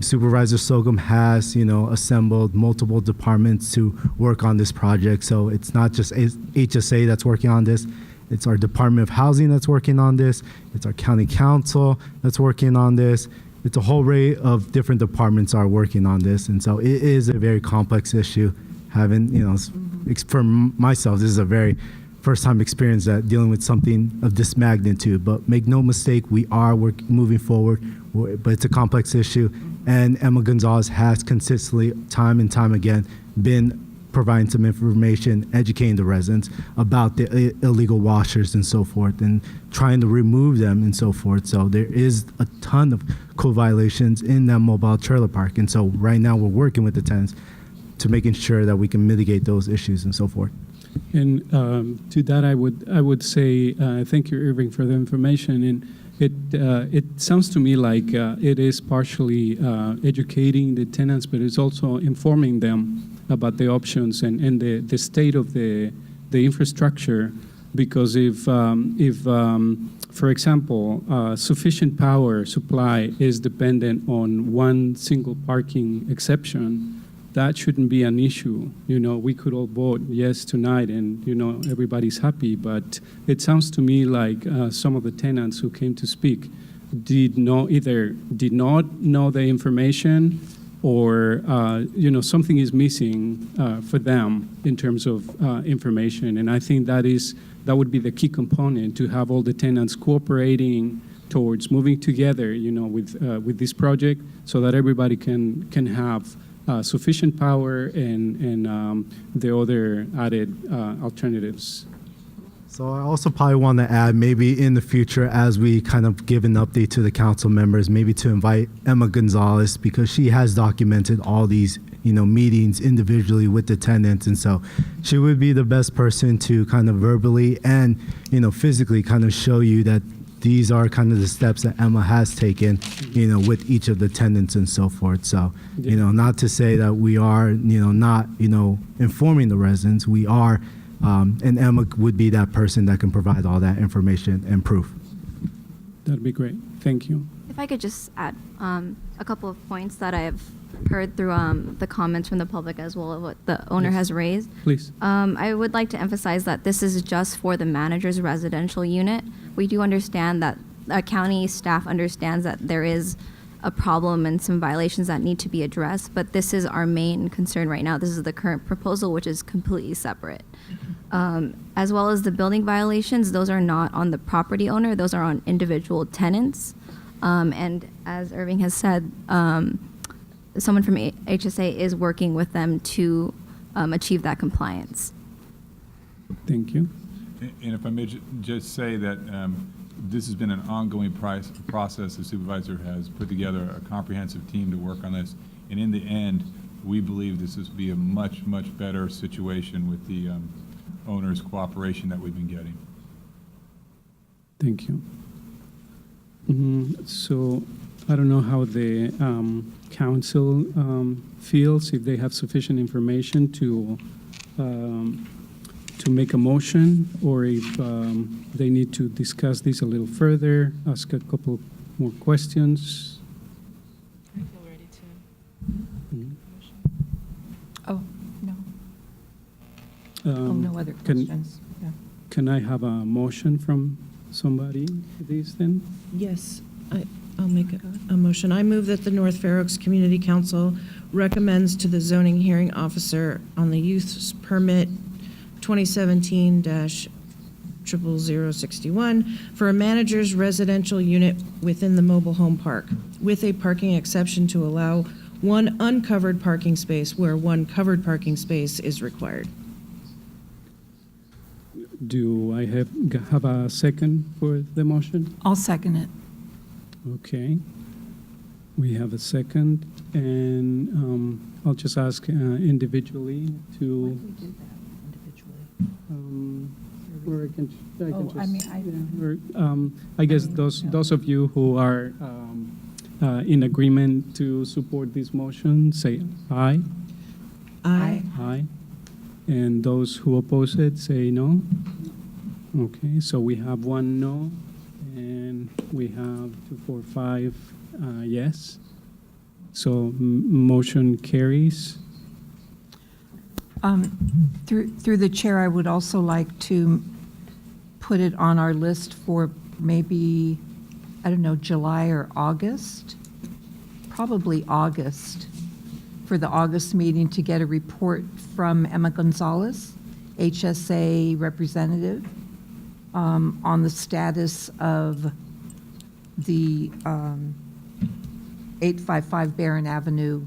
Supervisor Slocum has, assembled multiple departments to work on this project. So it's not just HSA that's working on this. It's our Department of Housing that's working on this. It's our county council that's working on this. It's a whole array of different departments are working on this. And so it is a very complex issue. Having, for myself, this is a very first-time experience that dealing with something of this magnitude. But make no mistake, we are moving forward, but it's a complex issue. And Emma Gonzalez has consistently, time and time again, been providing some information, educating the residents about the illegal washers and so forth, and trying to remove them and so forth. So there is a ton of code violations in that mobile trailer park. And so right now we're working with the tenants to making sure that we can mitigate those issues and so forth. And to that, I would say thank you, Irving, for the information. And it sounds to me like it is partially educating the tenants, but it's also informing them about the options and the state of the infrastructure. Because if for example, sufficient power supply is dependent on one single parking exception, that shouldn't be an issue. You know, we could all vote yes tonight and, you know, everybody's happy, but it sounds to me like some of the tenants who came to speak either did not know the information or, you know, something is missing for them in terms of information. And I think that would be the key component, to have all the tenants cooperating towards moving together, you know, with this project, so that everybody can have sufficient power and the other added alternatives. So I also probably want to add, maybe in the future, as we kind of give an update to the council members, maybe to invite Emma Gonzalez, because she has documented all these, you know, meetings individually with the tenants. And so she would be the best person to kind of verbally and, you know, physically kind of show you that these are kind of the steps that Emma has taken, you know, with each of the tenants and so forth. So, you know, not to say that we are, you know, not, you know, informing the residents, we are. And Emma would be that person that can provide all that information and proof. That'd be great. Thank you. If I could just add a couple of points that I've heard through the comments from the public as well as what the owner has raised. Please. I would like to emphasize that this is just for the manager's residential unit. We do understand that county staff understands that there is a problem and some violations that need to be addressed, but this is our main concern right now. This is the current proposal, which is completely separate. As well as the building violations, those are not on the property owner, those are on individual tenants. And as Irving has said, someone from HSA is working with them to achieve that compliance. Thank you. And if I may just say that this has been an ongoing process. The supervisor has put together a comprehensive team to work on this. And in the end, we believe this will be a much, much better situation with the owner's cooperation that we've been getting. Thank you. So I don't know how the council feels, if they have sufficient information to make a motion, or if they need to discuss this a little further, ask a couple more questions. I feel ready to. Oh, no. Um, No other questions. Yeah. Can I have a motion from somebody for these then? Yes, I'll make a motion. I move that the North Fair Oaks Community Council recommends to the zoning hearing officer on the use permit 2017-00061 for a manager's residential unit within the mobile home park, with a parking exception to allow one uncovered parking space where one covered parking space is required. Do I have a second for the motion? I'll second it. Okay. We have a second, and I'll just ask individually to. Or I can I guess those of you who are in agreement to support this motion, say aye. Aye. Aye. And those who oppose it, say no. Okay, so we have one no, and we have 2, 4, 5 yes. So motion carries. Through the chair, I would also like to put it on our list for maybe, I don't know, July or August, probably August, for the August meeting to get a report from Emma Gonzalez, HSA representative, on the status of the 855 Barron Avenue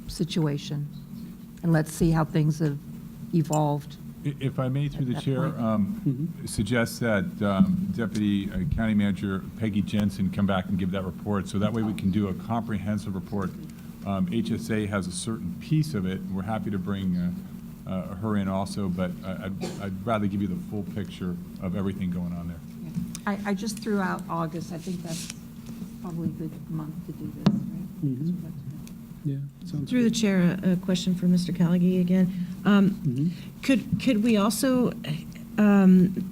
situation. And let's see how things have evolved. If I may, through the At that chair, suggest that Deputy County Manager Peggy Jensen come back and give that report, so that way we can do a comprehensive report. HSA has a certain piece of it, and we're happy to bring her in also, but I'd rather give you the full picture of everything going on there. I just threw out August. I think that's probably a good month to do this, right? Yeah, sounds Through the chair, a question for Mr. Callagy again. Could we also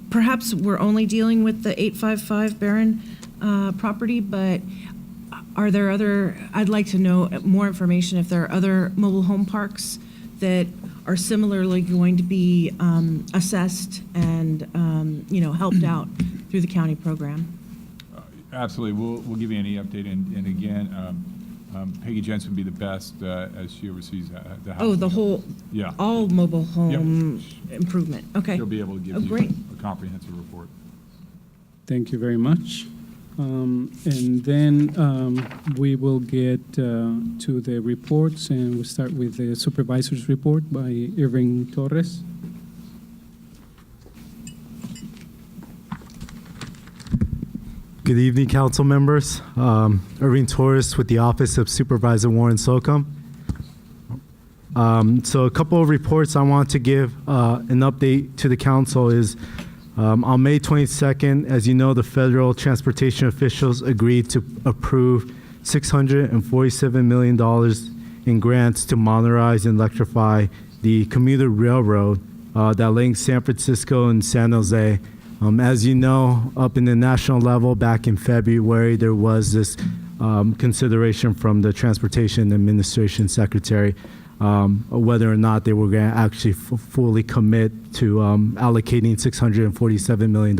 perhaps we're only dealing with the 855 Barron property, but are there other, I'd like to know more information if there are other mobile home parks that are similarly going to be assessed and, helped out through the county program. Absolutely. We'll give you any update. And again, Peggy Jensen would be the best as she oversees the house. Oh, the whole, Yeah. all mobile home improvement. Okay. She'll be able to give Oh, you great. a comprehensive report. Thank you very much. And then we will get to the reports, and we'll start with the supervisor's report by Irving Torres. Good evening, council members. Irving Torres with the Office of Supervisor Warren Slocum. So a couple of reports I want to give an update to the council is on May 22nd, as you know, the federal transportation officials agreed to approve $647 million in grants to modernize and electrify the commuter railroad that links San Francisco and San Jose. As you know, up in the national level, back in February, there was this consideration from the Transportation Administration Secretary whether or not they were going to actually fully commit to allocating $647 million.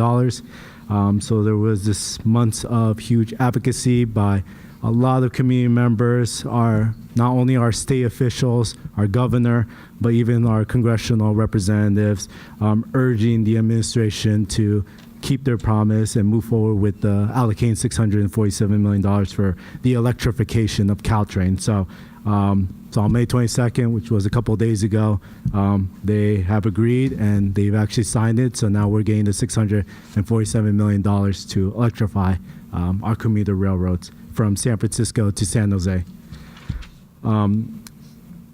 So there was this months of huge advocacy by a lot of community members, not only our state officials, our governor, but even our congressional representatives, urging the administration to keep their promise and move forward with allocating $647 million for the electrification of Caltrain. So on May 22nd, which was a couple of days ago, they have agreed and they've actually signed it. So now we're getting the $647 million to electrify our commuter railroads from San Francisco to San Jose.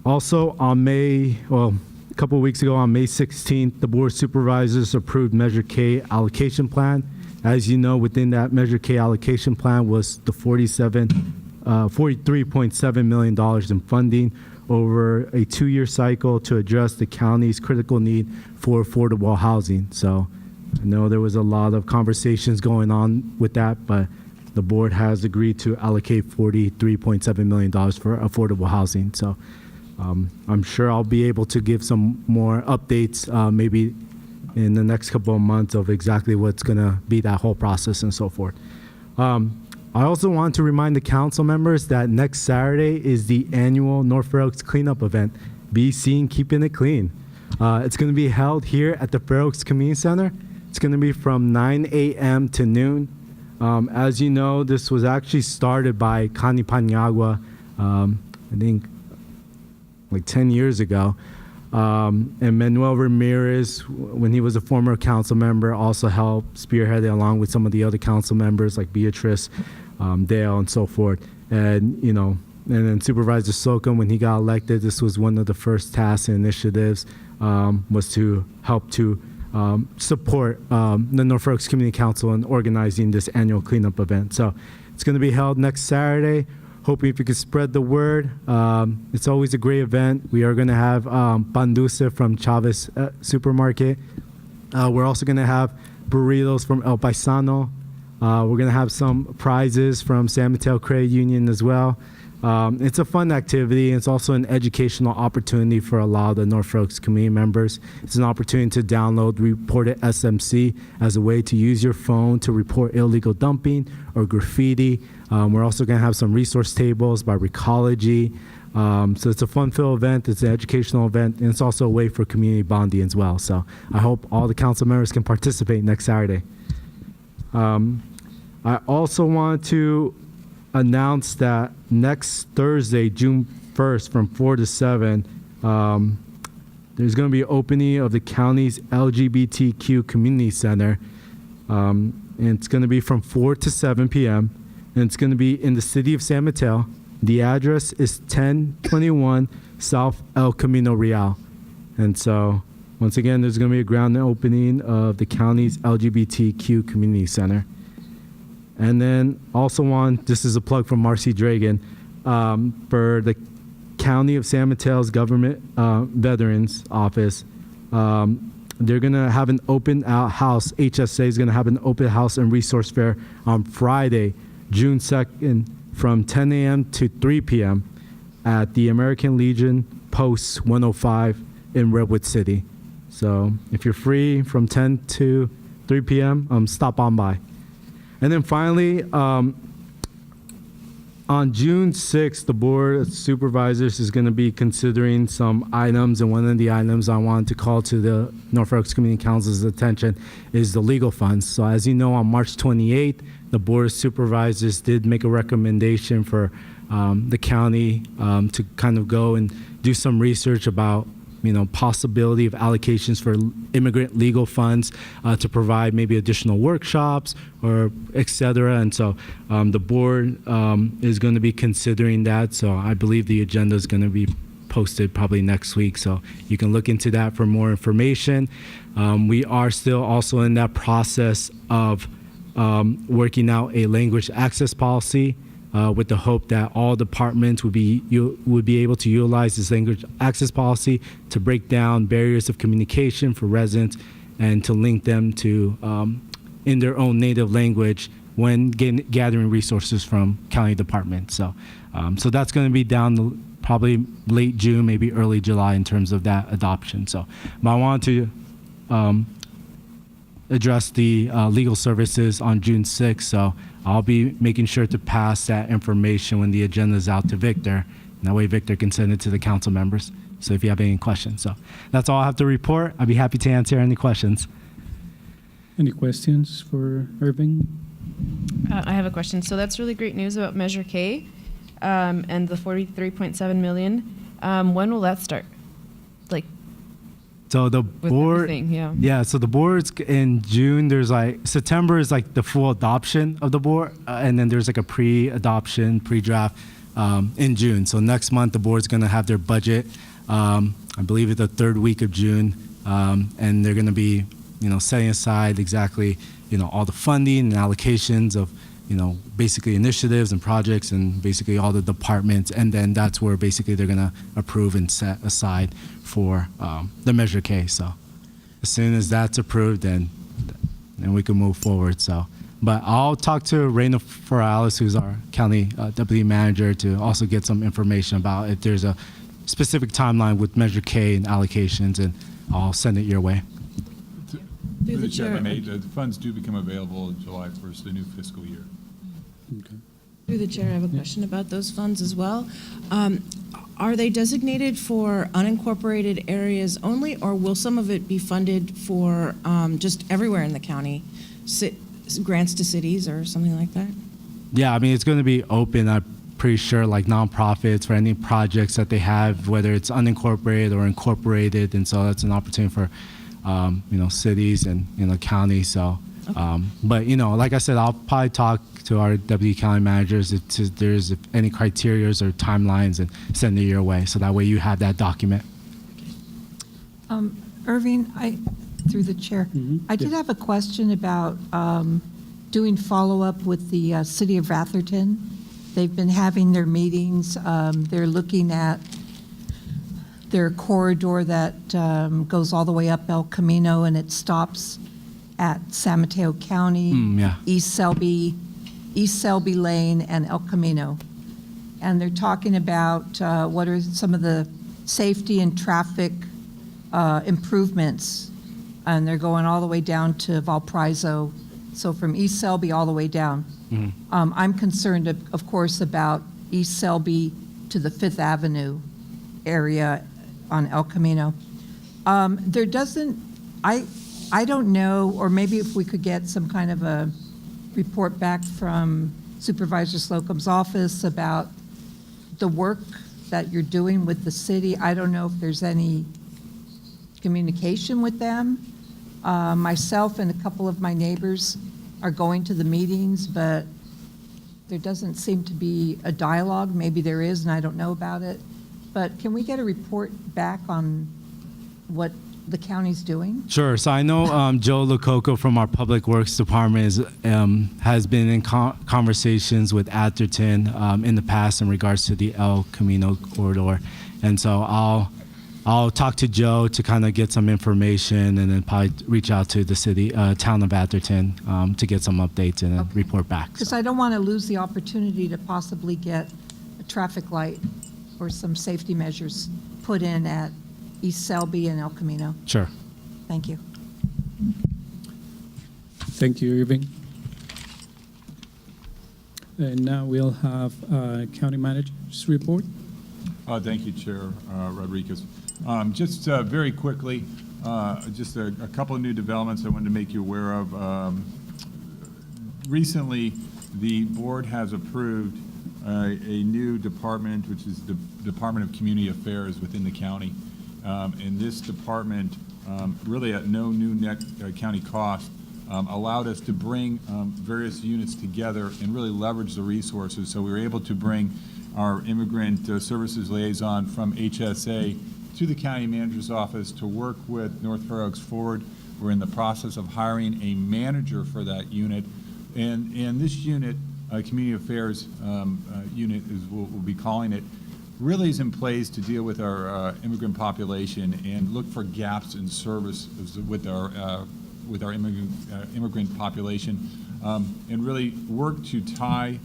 Also on a couple of weeks ago, on May 16th, the Board of Supervisors approved Measure K allocation plan. As you know, within that Measure K allocation plan was the $43.7 million in funding over a 2-year cycle to address the county's critical need for affordable housing. So I know there was a lot of conversations going on with that, but the board has agreed to allocate $43.7 million for affordable housing. So I'm sure I'll be able to give some more updates maybe in the next couple of months of exactly what's going to be that whole process and so forth. I also want to remind the council members that next Saturday is the annual North Fair Oaks cleanup event. Be seen keeping it clean. It's going to be held here at the Fair Oaks Community Center. It's going to be from 9 a.m. to noon. As you know, this was actually started by Connie Paniagua, I think like 10 years ago. And Manuel Ramirez, when he was a former council member, also helped spearhead it along with some of the other council members like Beatrice, Dale, and so forth. And, and then Supervisor Slocum, when he got elected, this was one of the first tasks and initiatives was to help to support the North Fair Oaks Community Council in organizing this annual cleanup event. So it's going to be held next Saturday. Hoping if you could spread the word. It's always a great event. We are going to have pan dulce from Chavez Supermarket. We're also going to have burritos from El Paisano. We're going to have some prizes from San Mateo Credit Union as well. It's a fun activity. It's also an educational opportunity for a lot of the North Fair Oaks community members. It's an opportunity to download Report It SMC as a way to use your phone to report illegal dumping or graffiti. We're also going to have some resource tables by Recology. So it's a fun-filled event. It's an educational event, and it's also a way for community bonding as well. So I hope all the council members can participate next Saturday. I also want to announce that next Thursday, June 1st, from 4 to 7, there's going to be an opening of the county's LGBTQ Community Center. And it's going to be from 4 to 7 p.m., and it's going to be in the city of San Mateo. The address is 1021 South El Camino Real. And so, once again, there's going to be a grand opening of the county's LGBTQ Community Center. And then also this is a plug from Marcy Dragan, for the County of San Mateo's Government Veterans Office. they're going to have an open house. HSA is going to have an open house and resource fair on Friday, June 2nd, from 10 a.m. to 3 p.m. at the American Legion Post 105 in Redwood City. So if you're free from 10 to 3 p.m., stop on by. And then finally, on June 6th, the Board of Supervisors is going to be considering some items, and one of the items I wanted to call to the North Fair Oaks Community Council's attention is the legal funds. So as you know, on March 28th, the Board of Supervisors did make a recommendation for the county to kind of go and do some research about possibility of allocations for immigrant legal funds to provide maybe additional workshops or et cetera. And so the board is going to be considering that. So I believe the agenda is going to be posted probably next week. So you can look into that for more information. We are still also in that process of working out a language access policy with the hope that all departments would be able to utilize this language access policy to break down barriers of communication for residents and to link them to in their own native language when gathering resources from county departments. So that's going to be down probably late June, maybe early July in terms of that adoption. So, but I want to address the legal services on June 6th. So I'll be making sure to pass that information when the agenda is out to Victor. And that way Victor can send it to the council members. So if you have any questions. So that's all I have to report. I'd be happy to answer any questions. Any questions for Irving? I have a question. So that's really great news about Measure K and the 43.7 million. When will that start? Like, so the with board, everything, yeah. So the board's in June. There's September is the full adoption of the board, and then there's a pre-adoption, pre-draft in June. So next month the board's going to have their budget. I believe it's the third week of June, and they're going to be, setting aside exactly, all the funding and allocations of, basically initiatives and projects and basically all the departments, and then that's where basically they're going to approve and set aside for the Measure K. So as soon as that's approved, then we can move forward. So, but I'll talk to Reina Forales, who's our county deputy manager, to also get some information about if there's a specific timeline with Measure K and allocations, and I'll send it your way. Through the chair, the funds do become available July 1st, the new fiscal year. Okay. Through the chair, I have a question about those funds as well. Are they designated for unincorporated areas only, or will some of it be funded for just everywhere in the county? Grants to cities or something like that? Yeah, it's going to be open. I'm pretty sure nonprofits for any projects that they have, whether it's unincorporated or incorporated, and so that's an opportunity for cities and counties. So, okay. But like I said, I'll probably talk to our deputy county managers if there's any criterias or timelines and send it your way. So that way you have that document. Irving, through the chair, I did have a question about doing follow-up with the city of Atherton. They've been having their meetings. They're looking at their corridor that goes all the way up El Camino, and it stops at San Mateo County, East Selby Lane, and El Camino. And they're talking about what are some of the safety and traffic improvements. And they're going all the way down to Valparaiso. So from East Selby all the way down. I'm concerned, of course, about East Selby to the Fifth Avenue area on El Camino. There doesn't, I don't know, or maybe if we could get some kind of a report back from Supervisor Slocum's office about the work that you're doing with the city. I don't know if there's any communication with them. Myself and a couple of my neighbors are going to the meetings, but there doesn't seem to be a dialogue. Maybe there is, and I don't know about it. But can we get a report back on what the county's doing? Sure. So I know Joe Lococo from our Public Works Department has been in conversations with Atherton in the past in regards to the El Camino corridor. And so I'll I'll talk to Joe to kind of get some information, and then probably reach out to the city, town of Atherton, to get some updates and then report back. Because I don't want to lose the opportunity to possibly get a traffic light or some safety measures put in at East Selby and El Camino. Sure. Thank you. Thank you, Irving. And now we'll have county manager's report. Thank you, Chair Rodriguez. Just very quickly, just a couple of new developments I wanted to make you aware of. Recently, the board has approved a new department, which is the Department of Community Affairs within the county. And this department, really at no new net county cost, allowed us to bring various units together and really leverage the resources. So we were able to bring our immigrant services liaison from HSA to the county manager's office to work with North Fair Oaks Forward. We're in the process of hiring a manager for that unit. And this unit, Community Affairs unit, is we'll be calling it, really is in place to deal with our immigrant population and look for gaps in service with our immigrant population, and really work to tie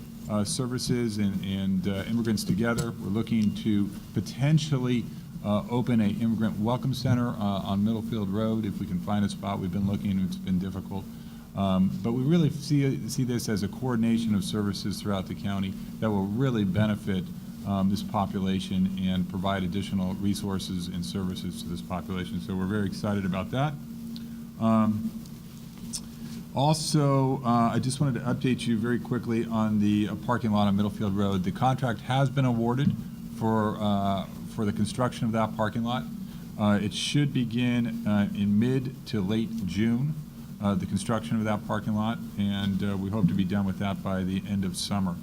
services and immigrants together. We're looking to potentially open an immigrant welcome center on Middlefield Road if we can find a spot. We've been looking, it's been difficult. But we really see this as a coordination of services throughout the county that will really benefit this population and provide additional resources and services to this population. So we're very excited about that. Also, I just wanted to update you very quickly on the parking lot on Middlefield Road. The contract has been awarded for the construction of that parking lot. It should begin in mid to late June, the construction of that parking lot, and we hope to be done with that by the end of summer.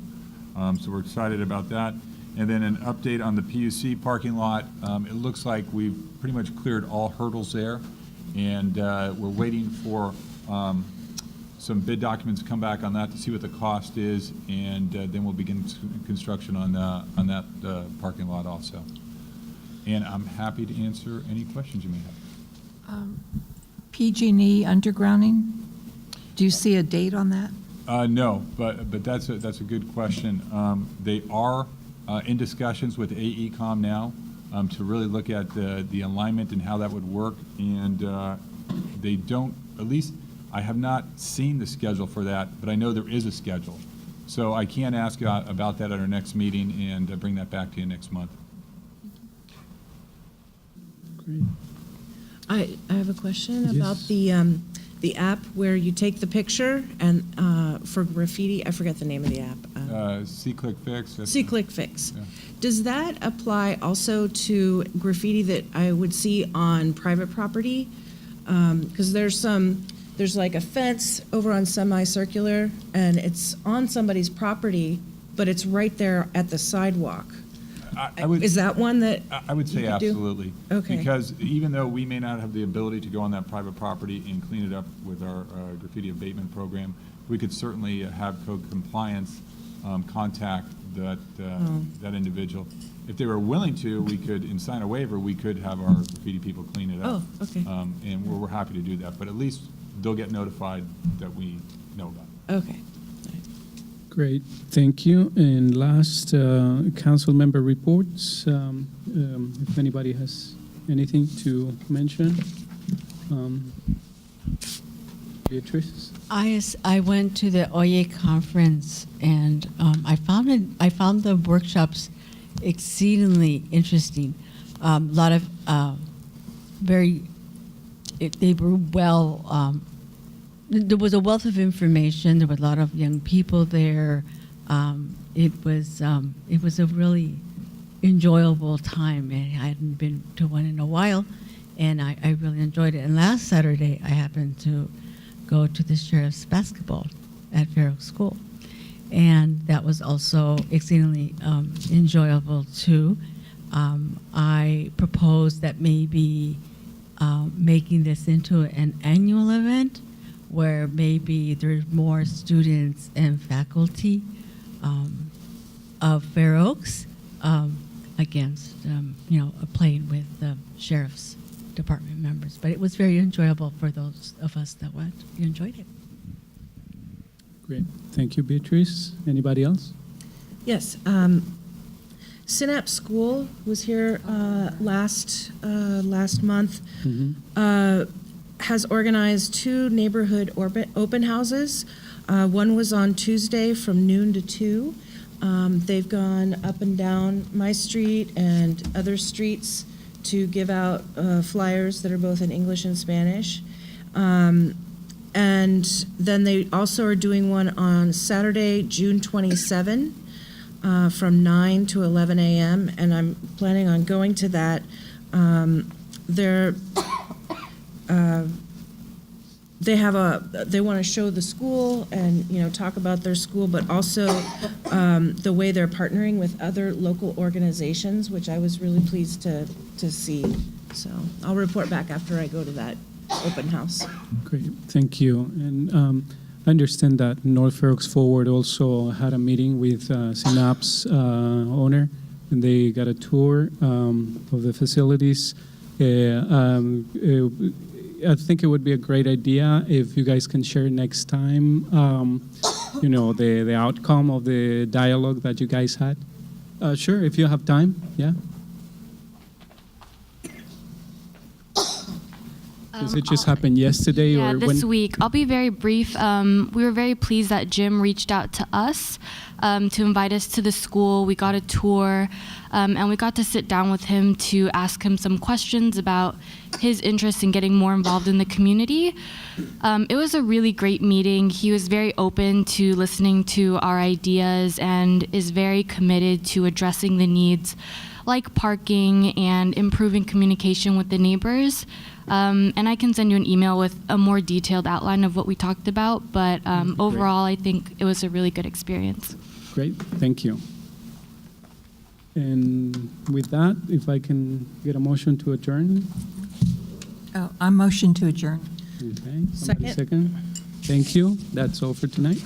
So we're excited about that. And then an update on the PUC parking lot. It looks like we've pretty much cleared all hurdles there, and we're waiting for some bid documents to come back on that to see what the cost is, and then we'll begin construction on that parking lot also. And I'm happy to answer any questions you may have. PG&E undergrounding, do you see a date on that? No, but that's a good question. They are in discussions with AECom now to really look at the alignment and how that would work, and they don't, at least I have not seen the schedule for that, but I know there is a schedule. So I can ask about that at our next meeting and bring that back to you next month. Great. I have a question Yes. about the app where you take the picture and for graffiti. I forget the name of the app. C-Click Fix. C-Click Fix. Yeah. Does that apply also to graffiti that I would see on private property? Because there's like a fence over on Semicircular, and it's on somebody's property, but it's right there at the sidewalk. I would, Is that one that I would say you could do? absolutely. Okay. Because even though we may not have the ability to go on that private property and clean it up with our graffiti abatement program, we could certainly have code compliance contact that individual. If they were willing to, we could, and sign a waiver, we could have our graffiti people clean it up. Oh, okay. And we're happy to do that, but at least they'll get notified that we know about it. Okay. Great, thank you. And last, council member reports. If anybody has anything to mention. Beatrice? I went to the OYE conference, and I found the workshops exceedingly interesting. A lot of they were well. There was a wealth of information. There were a lot of young people there. It was a really enjoyable time. I hadn't been to one in a while, and I really enjoyed it. And last Saturday, I happened to go to the sheriff's basketball at Fair Oaks School, and that was also exceedingly enjoyable too. I proposed that maybe making this into an annual event, where maybe there's more students and faculty of Fair Oaks against, playing with the sheriff's department members. But it was very enjoyable for those of us that went. We enjoyed it. Great. Thank you, Beatrice. Anybody else? Yes. Synapse School was here last month. Has organized 2 neighborhood open houses. One was on Tuesday from noon to 2. They've gone up and down my street and other streets to give out flyers that are both in English and Spanish. And then they also are doing one on Saturday, June 27, from 9 to 11 a.m., and I'm planning on going to that. They want to show the school and talk about their school, but also the way they're partnering with other local organizations, which I was really pleased to see. So I'll report back after I go to that open house. Great, thank you. And I understand that North Fair Oaks Forward also had a meeting with Synapse owner, and they got a tour of the facilities. I think it would be a great idea if you guys can share next time, the outcome of the dialogue that you guys had. Sure, if you have time, yeah. Does it just happen yesterday Yeah, or this when? week. I'll be very brief. We were very pleased that Jim reached out to us to invite us to the school. We got a tour, and we got to sit down with him to ask him some questions about his interest in getting more involved in the community. It was a really great meeting. He was very open to listening to our ideas and is very committed to addressing the needs like parking and improving communication with the neighbors. And I can send you an email with a more detailed outline of what we talked about, but overall, I think it was a really good experience. Great, thank you. And with that, if I can get a motion to adjourn? Oh, I motion to adjourn. Okay, somebody second. Thank you, that's all for tonight.